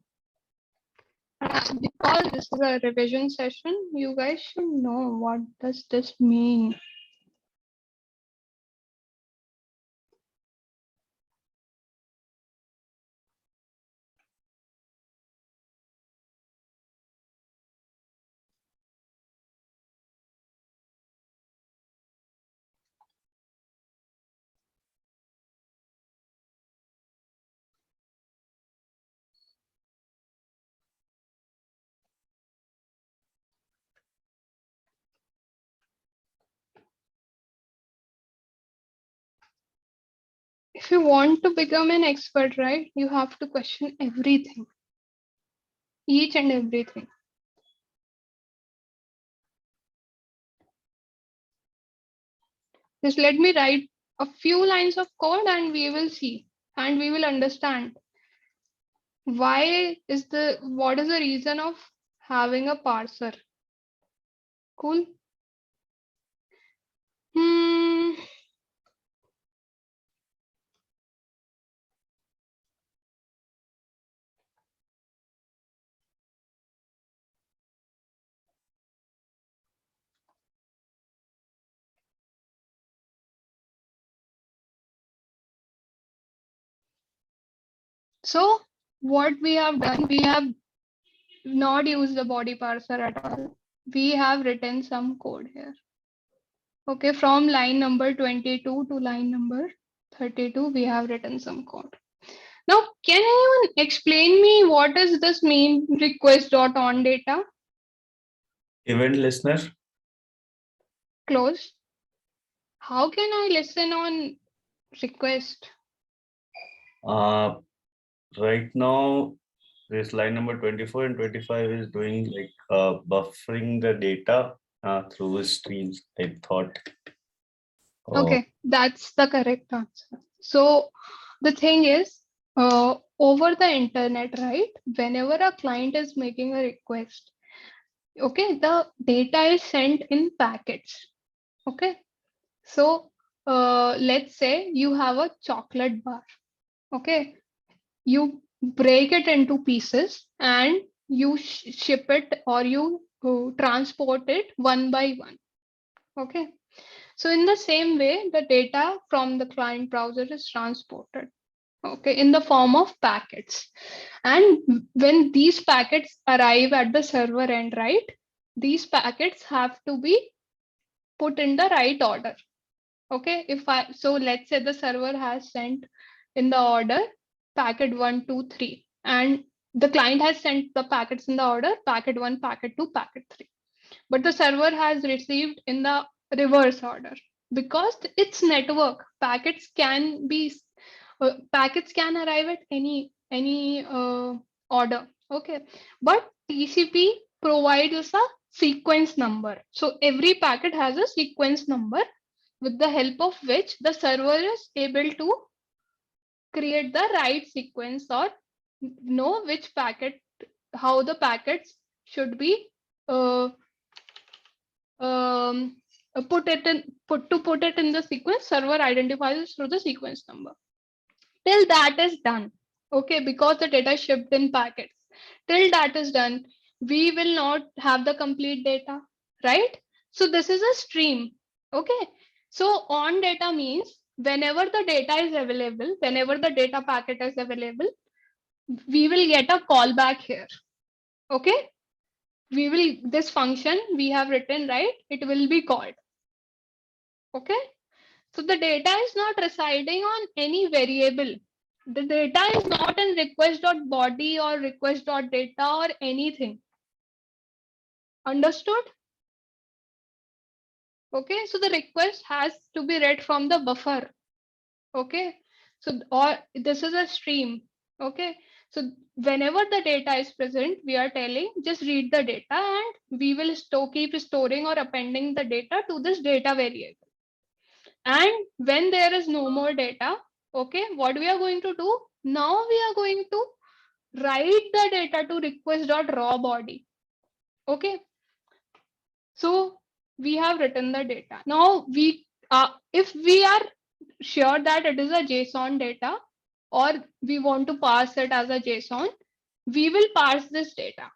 Because this is a revision session, you guys should know what does this mean. If you want to become an expert, right, you have to question everything, each and everything. Just let me write a few lines of code and we will see and we will understand what is the reason of having a parser. Cool. So what we have done, we have not used the body parser at all. We have written some code here. Okay, from line number 22 to line number 32, we have written some code. Now, can anyone explain me what does this mean, request.onData? Event listener. Close. How can I listen on request? Right now, this line number 24 and 25 is doing like buffering the data through streams, I thought. Okay, that's the correct answer. So the thing is, over the internet, right? Whenever a client is making a request, okay, the data is sent in packets. Okay, so let's say you have a chocolate bar. Okay, you break it into pieces and you ship it or you transport it one by one. Okay, so in the same way, the data from the client browser is transported, okay, in the form of packets. And when these packets arrive at the server end, right, these packets have to be put in the right order. Okay, so let's say the server has sent in the order packet 1, 2, 3, and the client has sent the packets in the order packet 1, packet 2, packet 3. But the server has received in the reverse order, because it's network. Packets can arrive at any order. Okay, but TCP provides us a sequence number. So every packet has a sequence number with the help of which the server is able to create the right sequence or know which packet, how the packets should be uh, um, put it in the sequence. Server identifies through the sequence number. Till that is done, okay, because the data is shipped in packets. Till that is done, we will not have the complete data, right? So this is a stream, okay. So on data means whenever the data is available, whenever the data packet is available, we will get a callback here, okay. We will, this function we have written, right, it will be called, okay. So the data is not residing on any variable. The data is not in request.body or request.data or anything. Understood? Okay, so the request has to be read from the buffer. Okay, so or this is a stream. Okay, so whenever the data is present, we are telling just read the data, and we will keep storing or appending the data to this data variable. And when there is no more data, okay, what we are going to do? Now we are going to write the data to request.raw body. Okay, so we have written the data. Now if we are sure that it is a JSON data, or we want to parse it as a JSON, we will parse this data.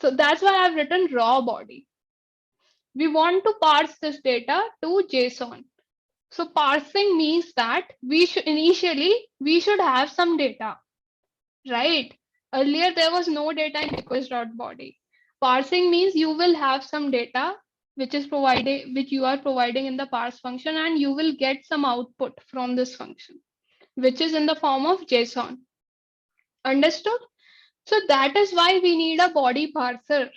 So that's why I've written raw body. We want to parse this data to JSON. So parsing means that we should have some data, right? Earlier there was no data in request.body. Parsing means you will have some data which you are providing in the parse function, and you will get some output from this function, which is in the form of JSON. Understood? So that is why we need a body parser.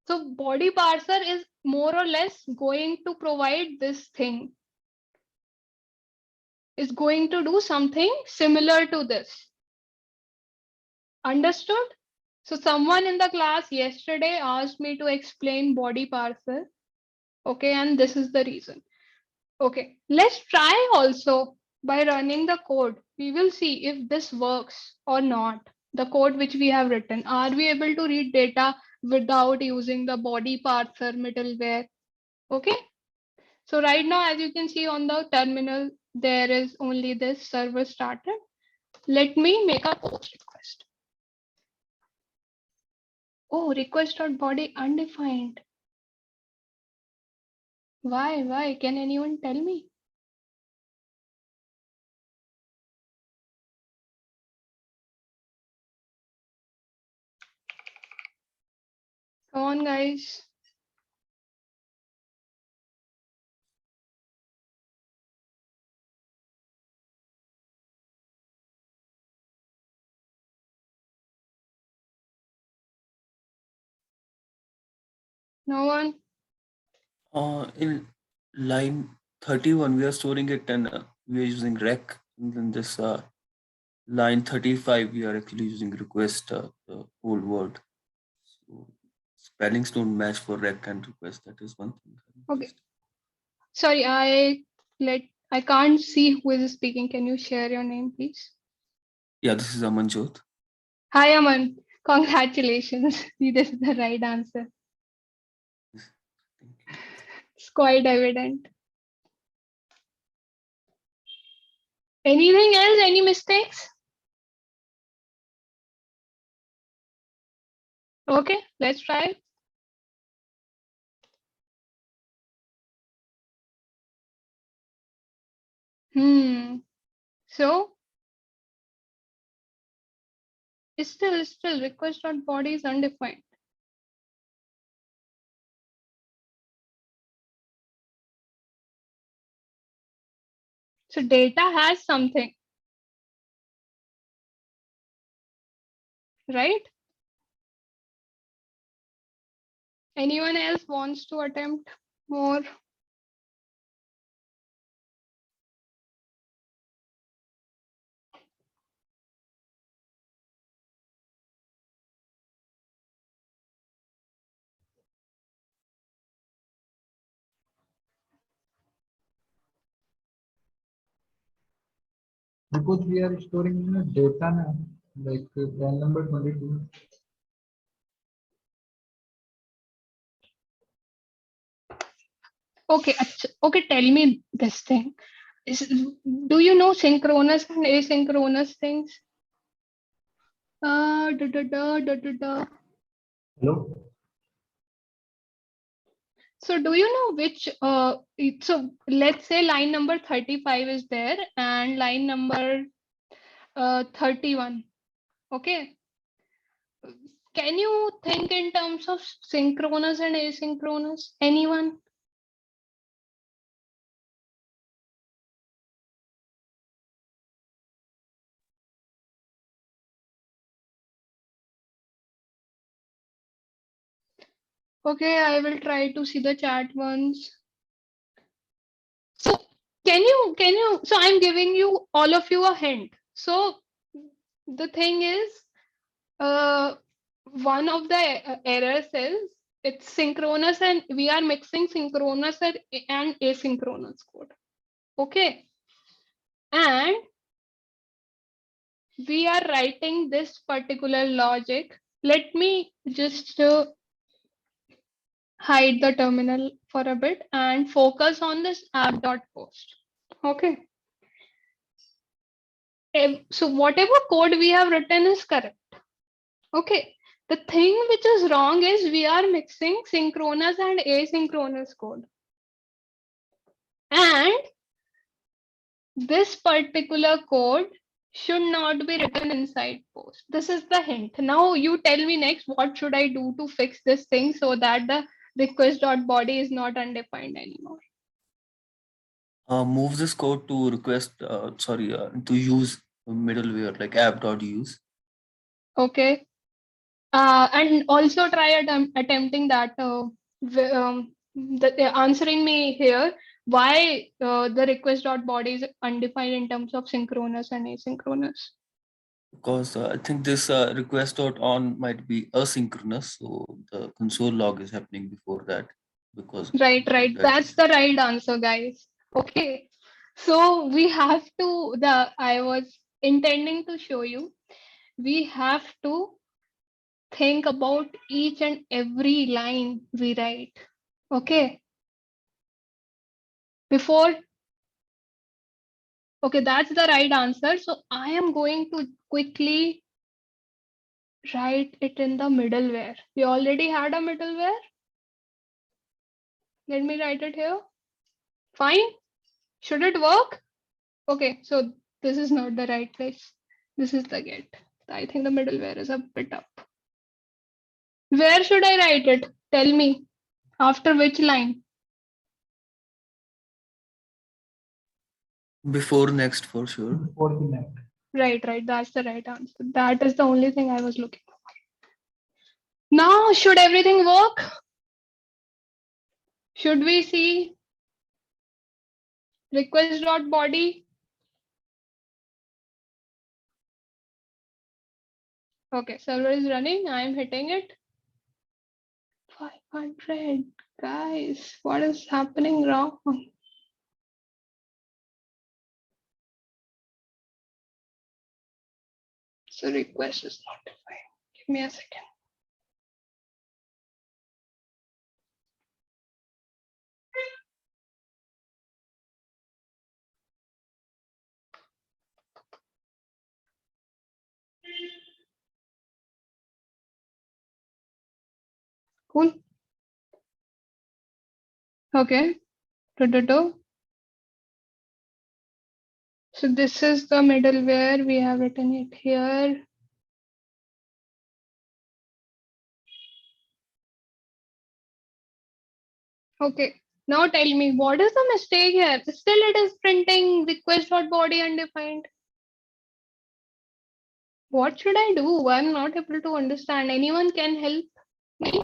So body parser is more or less going to provide this thing, is going to do something similar to this. Understood? So someone in the class yesterday asked me to explain body parser. Okay, and this is the reason. Okay, let's try also by running the code. We will see if this works or not. The code which we have written. Are we able to read data without using the body parser middleware? Okay. So right now, as you can see on the terminal, there is only this server started. Let me make a post request. Oh, request.body undefined. Why? Why? Can anyone tell me? Come on, guys. No one? In line 31, we are storing it and we are using rec. And then this line 35, we are actually using request, the whole word. So spellings don't match for rec and request. That is one thing. Okay. Sorry, I can't see who is speaking. Can you share your name, please? Yeah, this is Amanjot. Hi, Aman. Congratulations. This is the right answer. Thank you. It's quite evident. Anything else? Any mistakes? Okay, let's try. So it's still request.body is undefined. So data has something, right? Anyone else wants to attempt more Because we are storing in a data now, like line number 22. Okay, okay, tell me this thing. Do you know synchronous and asynchronous things? Da, da, da, da, da, da. Hello? So do you know which, so let's say line number 35 is there and line number 31. Okay. Can you think in terms of synchronous and asynchronous? Anyone? Okay, I will try to see the chat once. So can you, so I'm giving you all of you a hint. So the thing is, one of the errors is it's synchronous and we are mixing synchronous and asynchronous code. Okay. And we are writing this particular logic. Let me just hide the terminal for a bit and focus on this app.post. Okay. So whatever code we have written is correct. Okay. The thing which is wrong is we are mixing synchronous and asynchronous code. And this particular code should not be written inside post. This is the hint. Now you tell me next, what should I do to fix this thing so that the request.body is not undefined anymore? Move this code to request, to use middleware like app.use. Okay. And also try attempting that, answering me here, why the request.body is undefined in terms of synchronous and asynchronous. Because I think this request.on might be asynchronous, so the console log is happening before that. Because Right. That's the right answer, guys. Okay. So we have to, I was intending to show you, we have to think about each and every line we write. Okay. Before, okay, that's the right answer. So I am going to quickly write it in the middleware. We already had a middleware. Let me write it here. Fine. Should it work? Okay, so this is not the right place. This is the get. I think the middleware is a bit up. Where should I write it? Tell me. After which line? before next for sure. Before the next. Right. That's the right answer. That is the only thing I was looking for. Now, should everything work? Should we see request.body? Okay, server is running. I am hitting it. 500. Guys, what is happening wrong? So request is not defined. Give me a second. Cool. Okay. Do. So this is the middleware. We have written it here. Okay. Now tell me, what is the mistake here? Still it is printing request.body undefined. What should I do? I'm not able to understand. Anyone can help me?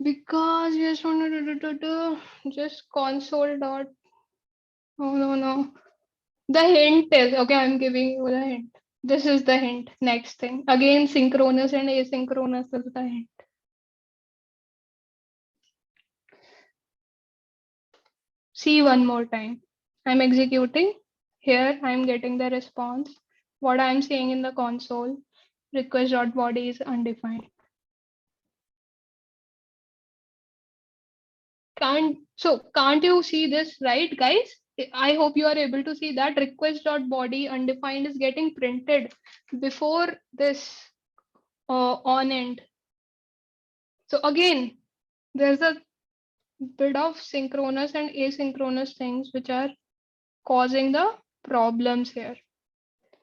Because we just want to just console dot. Oh no. The hint is okay. I'm giving you the hint. This is the hint. Next thing. Again, synchronous and asynchronous is the hint. See one more time. I'm executing. Here I'm getting the response. What I'm saying in the console, request.body is undefined. Can't you see this, right, guys? I hope you are able to see that request.body undefined is getting printed before this on end. So again, there's a bit of synchronous and asynchronous things which are causing the problems here.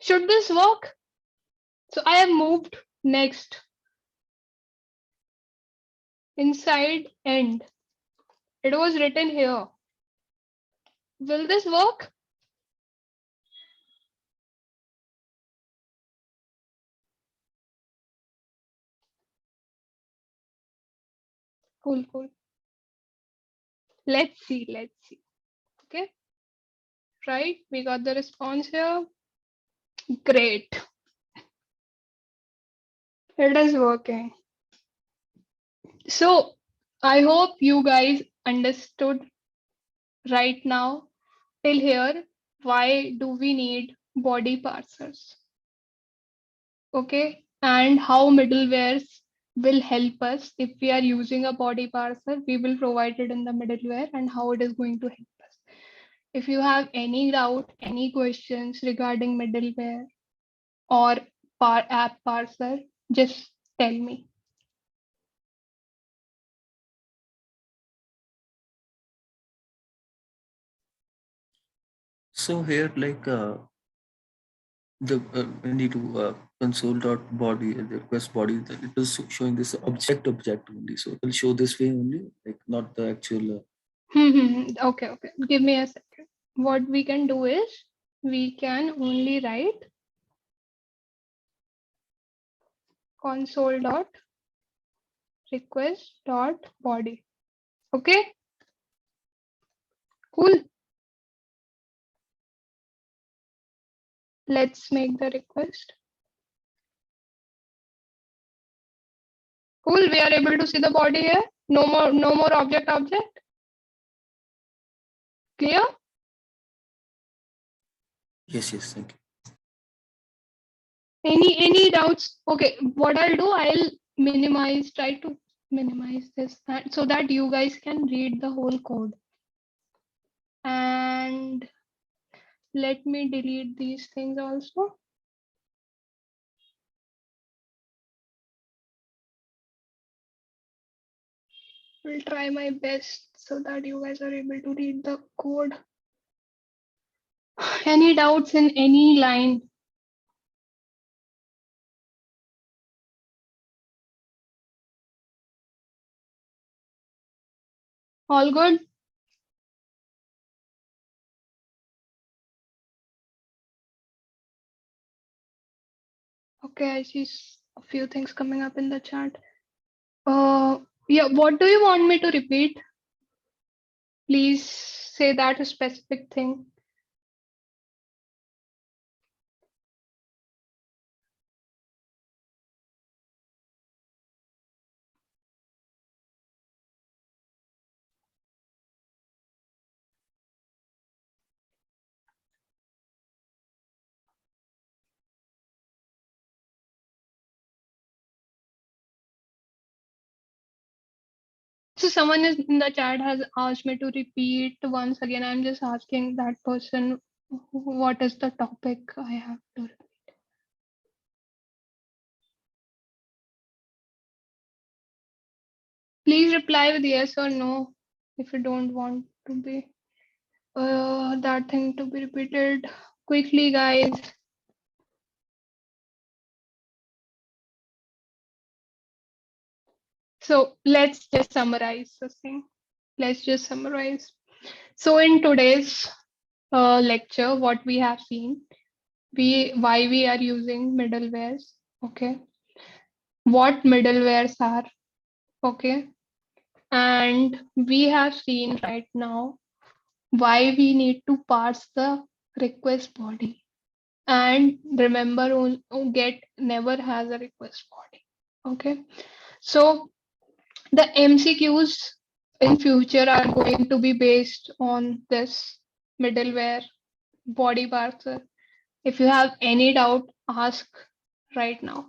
Should this work? So I have moved next inside end. It was written here. Will this work? Cool, cool. Let's see. Okay. Right, we got the response here. Great. It is working. So I hope you guys understood right now till here why do we need body parsers. Okay, and how middlewares will help us if we are using a body parser. We will provide it in the middleware and how it is going to help us. If you have any doubt, any questions regarding middleware or app parser, just tell me. So here, like we need to console.body, the request body, it is showing this object only. So it will show this way only, like not the actual. Okay. Give me a second. What we can do is we can only write console.request.body. Okay, cool. Let's make the request. Cool. We are able to see the body here. No more object. Clear? Yes, thank you. Any doubts? Okay, what I'll do, I'll try to minimize this so that you guys can read the whole code. And let me delete these things also. Will try my best so that you guys are able to read the code. Any doubts in any line? All good? Okay, I see a few things coming up in the chat. Yeah, what do you want me to repeat? Please say that specific thing. So someone is in the chat has asked me to repeat once again. I'm just asking that person what is the topic I have to repeat. Please reply with yes or no if you don't want to be that thing to be repeated quickly, guys. So let's just summarize this thing. So in today's lecture, what we have seen, why we are using middlewares, okay? What middlewares are, okay? And we have seen right now why we need to parse the request body. And remember, get never has a request body, okay? So the MCQs in future are going to be based on this middleware body parser. If you have any doubt, ask right now.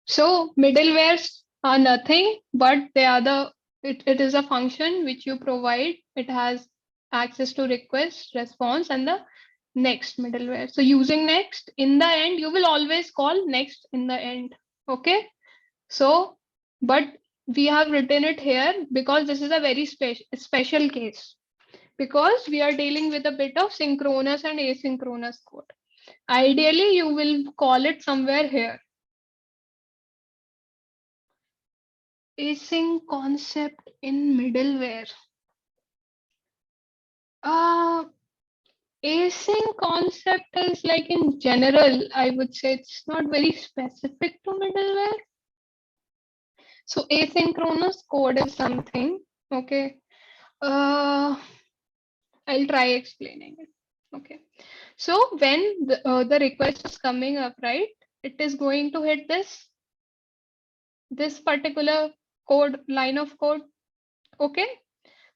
So middlewares are nothing, but they are it is a function which you provide. It has access to request, response, and the next middleware. So using next in the end, you will always call next in the end. Okay. So, but we have written it here because this is a very special case, because we are dealing with a bit of synchronous and asynchronous code. Ideally, you will call it somewhere here. Async concept in middleware. Async concept is like in general, I would say it's not very specific to middleware. So asynchronous code is something, okay. I'll try explaining it. Okay. So when the request is coming up, right, it is going to hit this particular code, line of code, okay,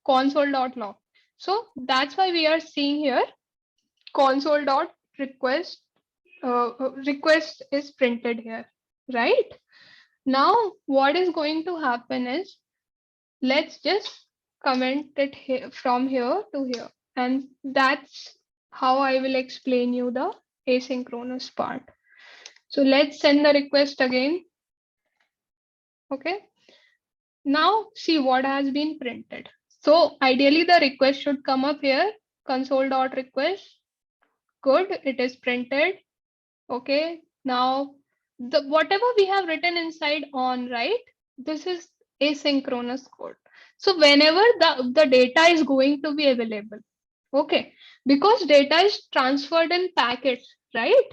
console.log. So that's why we are seeing here console.request request is printed here, right? Now what is going to happen is, let's just comment it here, from here to here, and that's how I will explain you the asynchronous part. So let's send the request again. Okay, now see what has been printed. So ideally the request should come up here, console.request. Good, it is printed. Okay, now the whatever we have written inside on, right, this is asynchronous code. So whenever the data is going to be available, okay, because data is transferred in packets, right?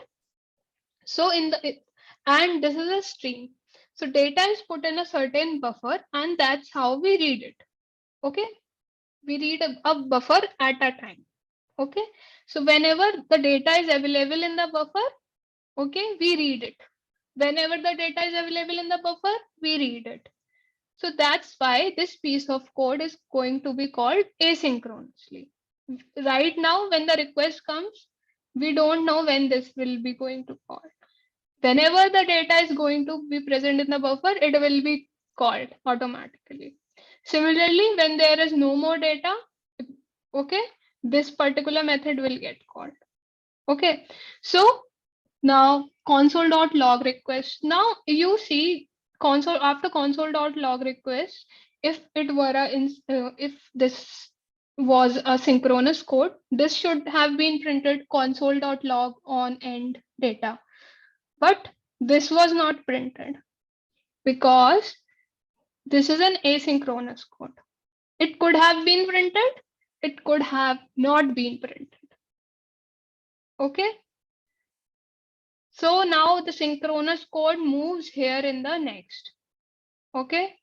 So and this is a stream, so data is put in a certain buffer, and that's how we read it. Okay, we read a buffer at a time. Okay, so whenever the data is available in the buffer, okay, we read it. Whenever the data is available in the buffer, we read it. So that's why this piece of code is going to be called asynchronously. Right now, when the request comes, we don't know when this will be going to call. Whenever the data is going to be present in the buffer, it will be called automatically. Similarly, when there is no more data, okay, this particular method will get called. Okay, so now console.log request. Now you see console, after console.log request, if it were if this was a synchronous code, this should have been printed console.log on end data. But this was not printed because this is an asynchronous code. It could have been printed, it could have not been printed. Okay. So now the synchronous code moves here in the next. Okay.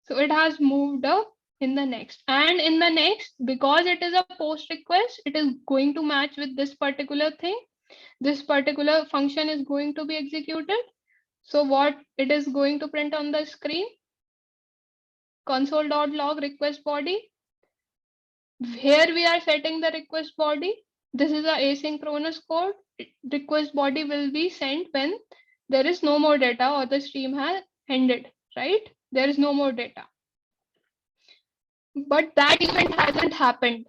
So it has moved up in the next, and in the next, because it is a post request, it is going to match with this particular thing. This particular function is going to be executed. So what it is going to print on the screen? Console.log request body. Here we are setting the request body. This is a asynchronous code. Request body will be sent when there is no more data or the stream has ended, right? There is no more data. But that event hasn't happened.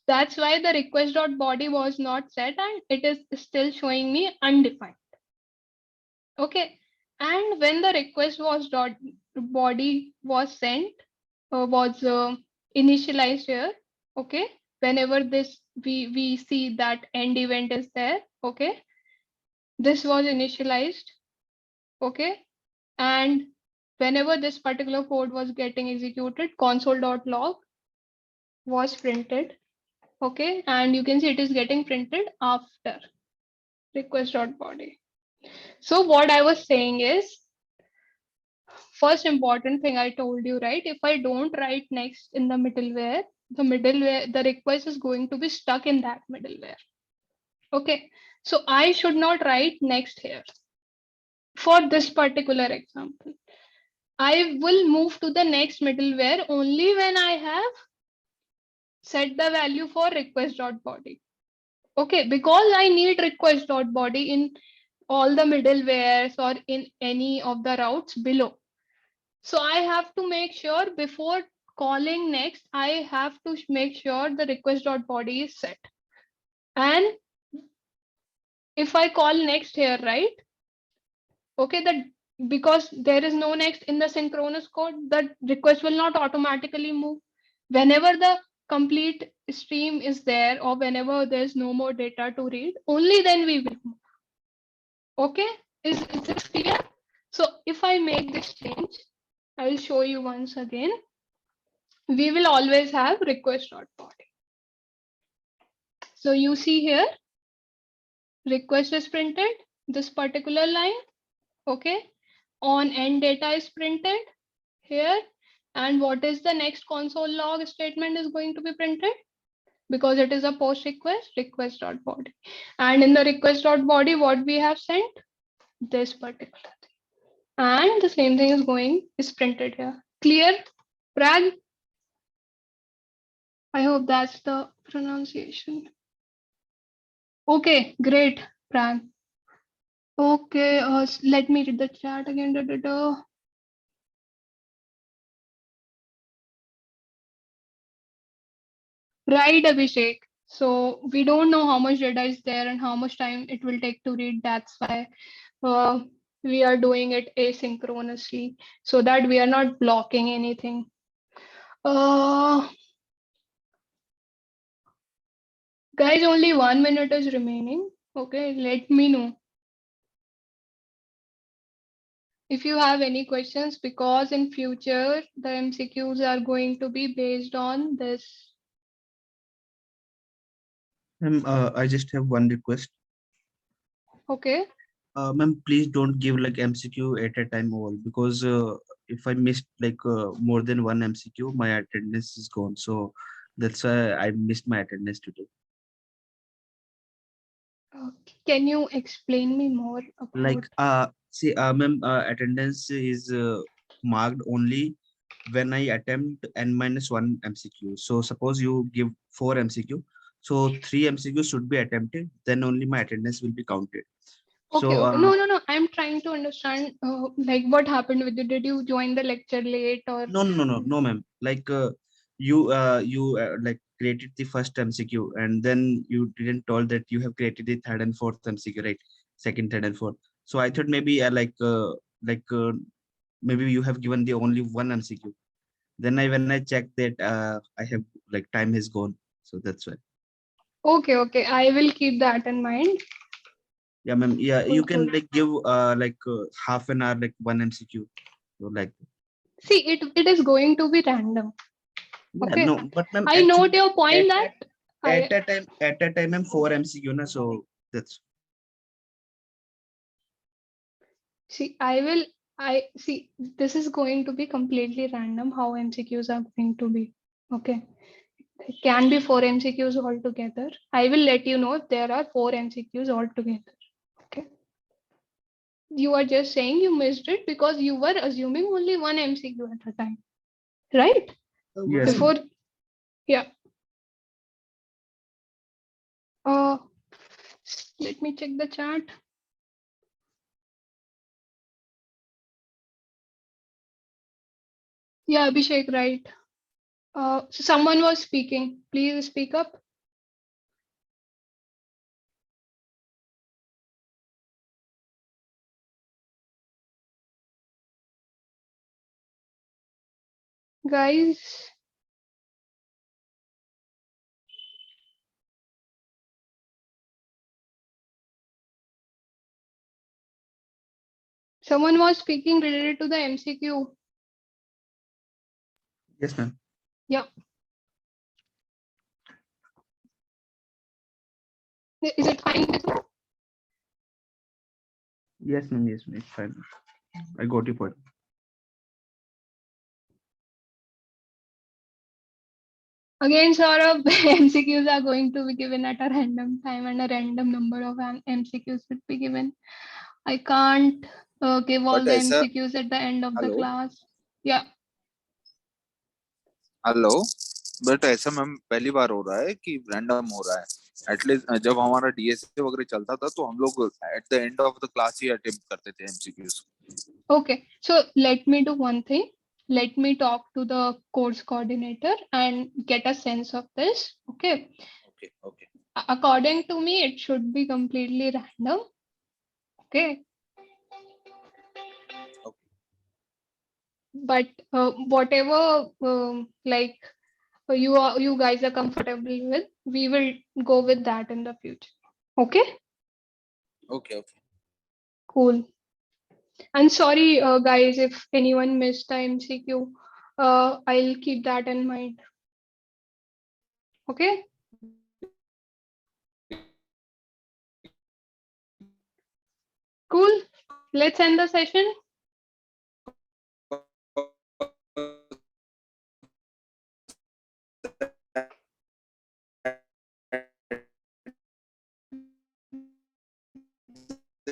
That's why the request.body was not set, and it is still showing me undefined. Okay. And when the request was body was sent, was initialized here, okay, whenever this we see that end event is there, okay, this was initialized, okay, and whenever this particular code was getting executed, console.log was printed, okay, and you can see it is getting printed after request.body. So what I was saying is, first important thing I told you, right? If I don't write next in the middleware, the request is going to be stuck in that middleware. Okay, so I should not write next here. For this particular example, I will move to the next middleware only when I have set the value for request.body. Okay, because I need request.body in all the middlewares or in any of the routes below. So I have to make sure before calling next, I have to make sure the request.body is set. And if I call next here, right? Okay, that because there is no next in the synchronous code, the request will not automatically move. Whenever the complete stream is there or whenever there's no more data to read, only then we will move. Okay, is this clear? So if I make this change, I will show you once again. We will always have request.body. So you see here, request is printed, this particular line, okay? On end data is printed here. And what is the next console log statement is going to be printed? Because it is a post request, request.body. And in the request.body, what we have sent? This particular thing. And the same thing is printed here. Clear, Prag? I hope that's the pronunciation. Okay, great, Prag. Okay, let me read the chat again. Right, Abhishek. So we don't know how much data is there and how much time it will take to read. That's why we are doing it asynchronously so that we are not blocking anything. Guys, only 1 minute is remaining. Okay, let me know if you have any questions, because in future the MCQs are going to be based on this. I just have one request. Okay. Ma'am, please don't give like MCQ at a time all, because if I missed like more than one MCQ, my attendance is gone. So that's why I missed my attendance today. Okay. Can you explain me more about? Like see, ma'am, attendance is marked only when I attempt n-1 MCQ. So suppose you give 4 MCQ, so 3 MCQ should be attempted, then only my attendance will be counted. Okay, So okay. No. I'm trying to understand like what happened with you. Did you join the lecture late or? no, ma'am. Like you like created the first MCQ and then you didn't told that you have created the third and fourth MCQ, right? Second, third, and fourth. So I thought maybe maybe you have given the only one MCQ. Then when I checked that I have like time has gone. So that's why. Okay. I will keep that in mind. Yeah, ma'am. Yeah, you can Good. like give half an hour, like one MCQ. So like. See, it is going to be random. Yeah, Okay. no, but ma'am, I note your point that at a time I'm 4 MCQ na, so that's. See, I see this is going to be completely random how MCQs are going to be. Okay. It can be 4 MCQs altogether. I will let you know if there are 4 MCQs altogether. Okay. You are just saying you missed it because you were assuming only one MCQ at a time, right? Yes. Before, yeah. Let me check the chat. Yeah, Abhishek, right. So someone was speaking. Please speak up. Guys. Someone was speaking related to the MCQ. Yes, ma'am. Yeah. Is it fine with you? Yes, ma'am. Yes, ma'am. It's fine. I got your point. Again, Saurabh, MCQs are going to be given at a random time and a random number of MCQs would be given. I can't give all But the as a MCQs at the end of the hello, class. Yeah. hello. But ऐसा ma'am पहली बार हो रहा है कि random हो रहा है। At least जब हमारा डीएसए वगैरह चलता था तो हम लोग at the end of the class he attempt करते थे MCQs. Okay, so let me do one thing. Let me talk to the course coordinator and get a sense of this. Okay. Okay okay According to me, it should be completely random. Okay. But whatever like you guys are comfortable with, we will go with that in the future. Okay. Okay okay Cool. And sorry, guys, if anyone missed the MCQ, I'll keep that in mind. Okay. Cool. Let's end the session.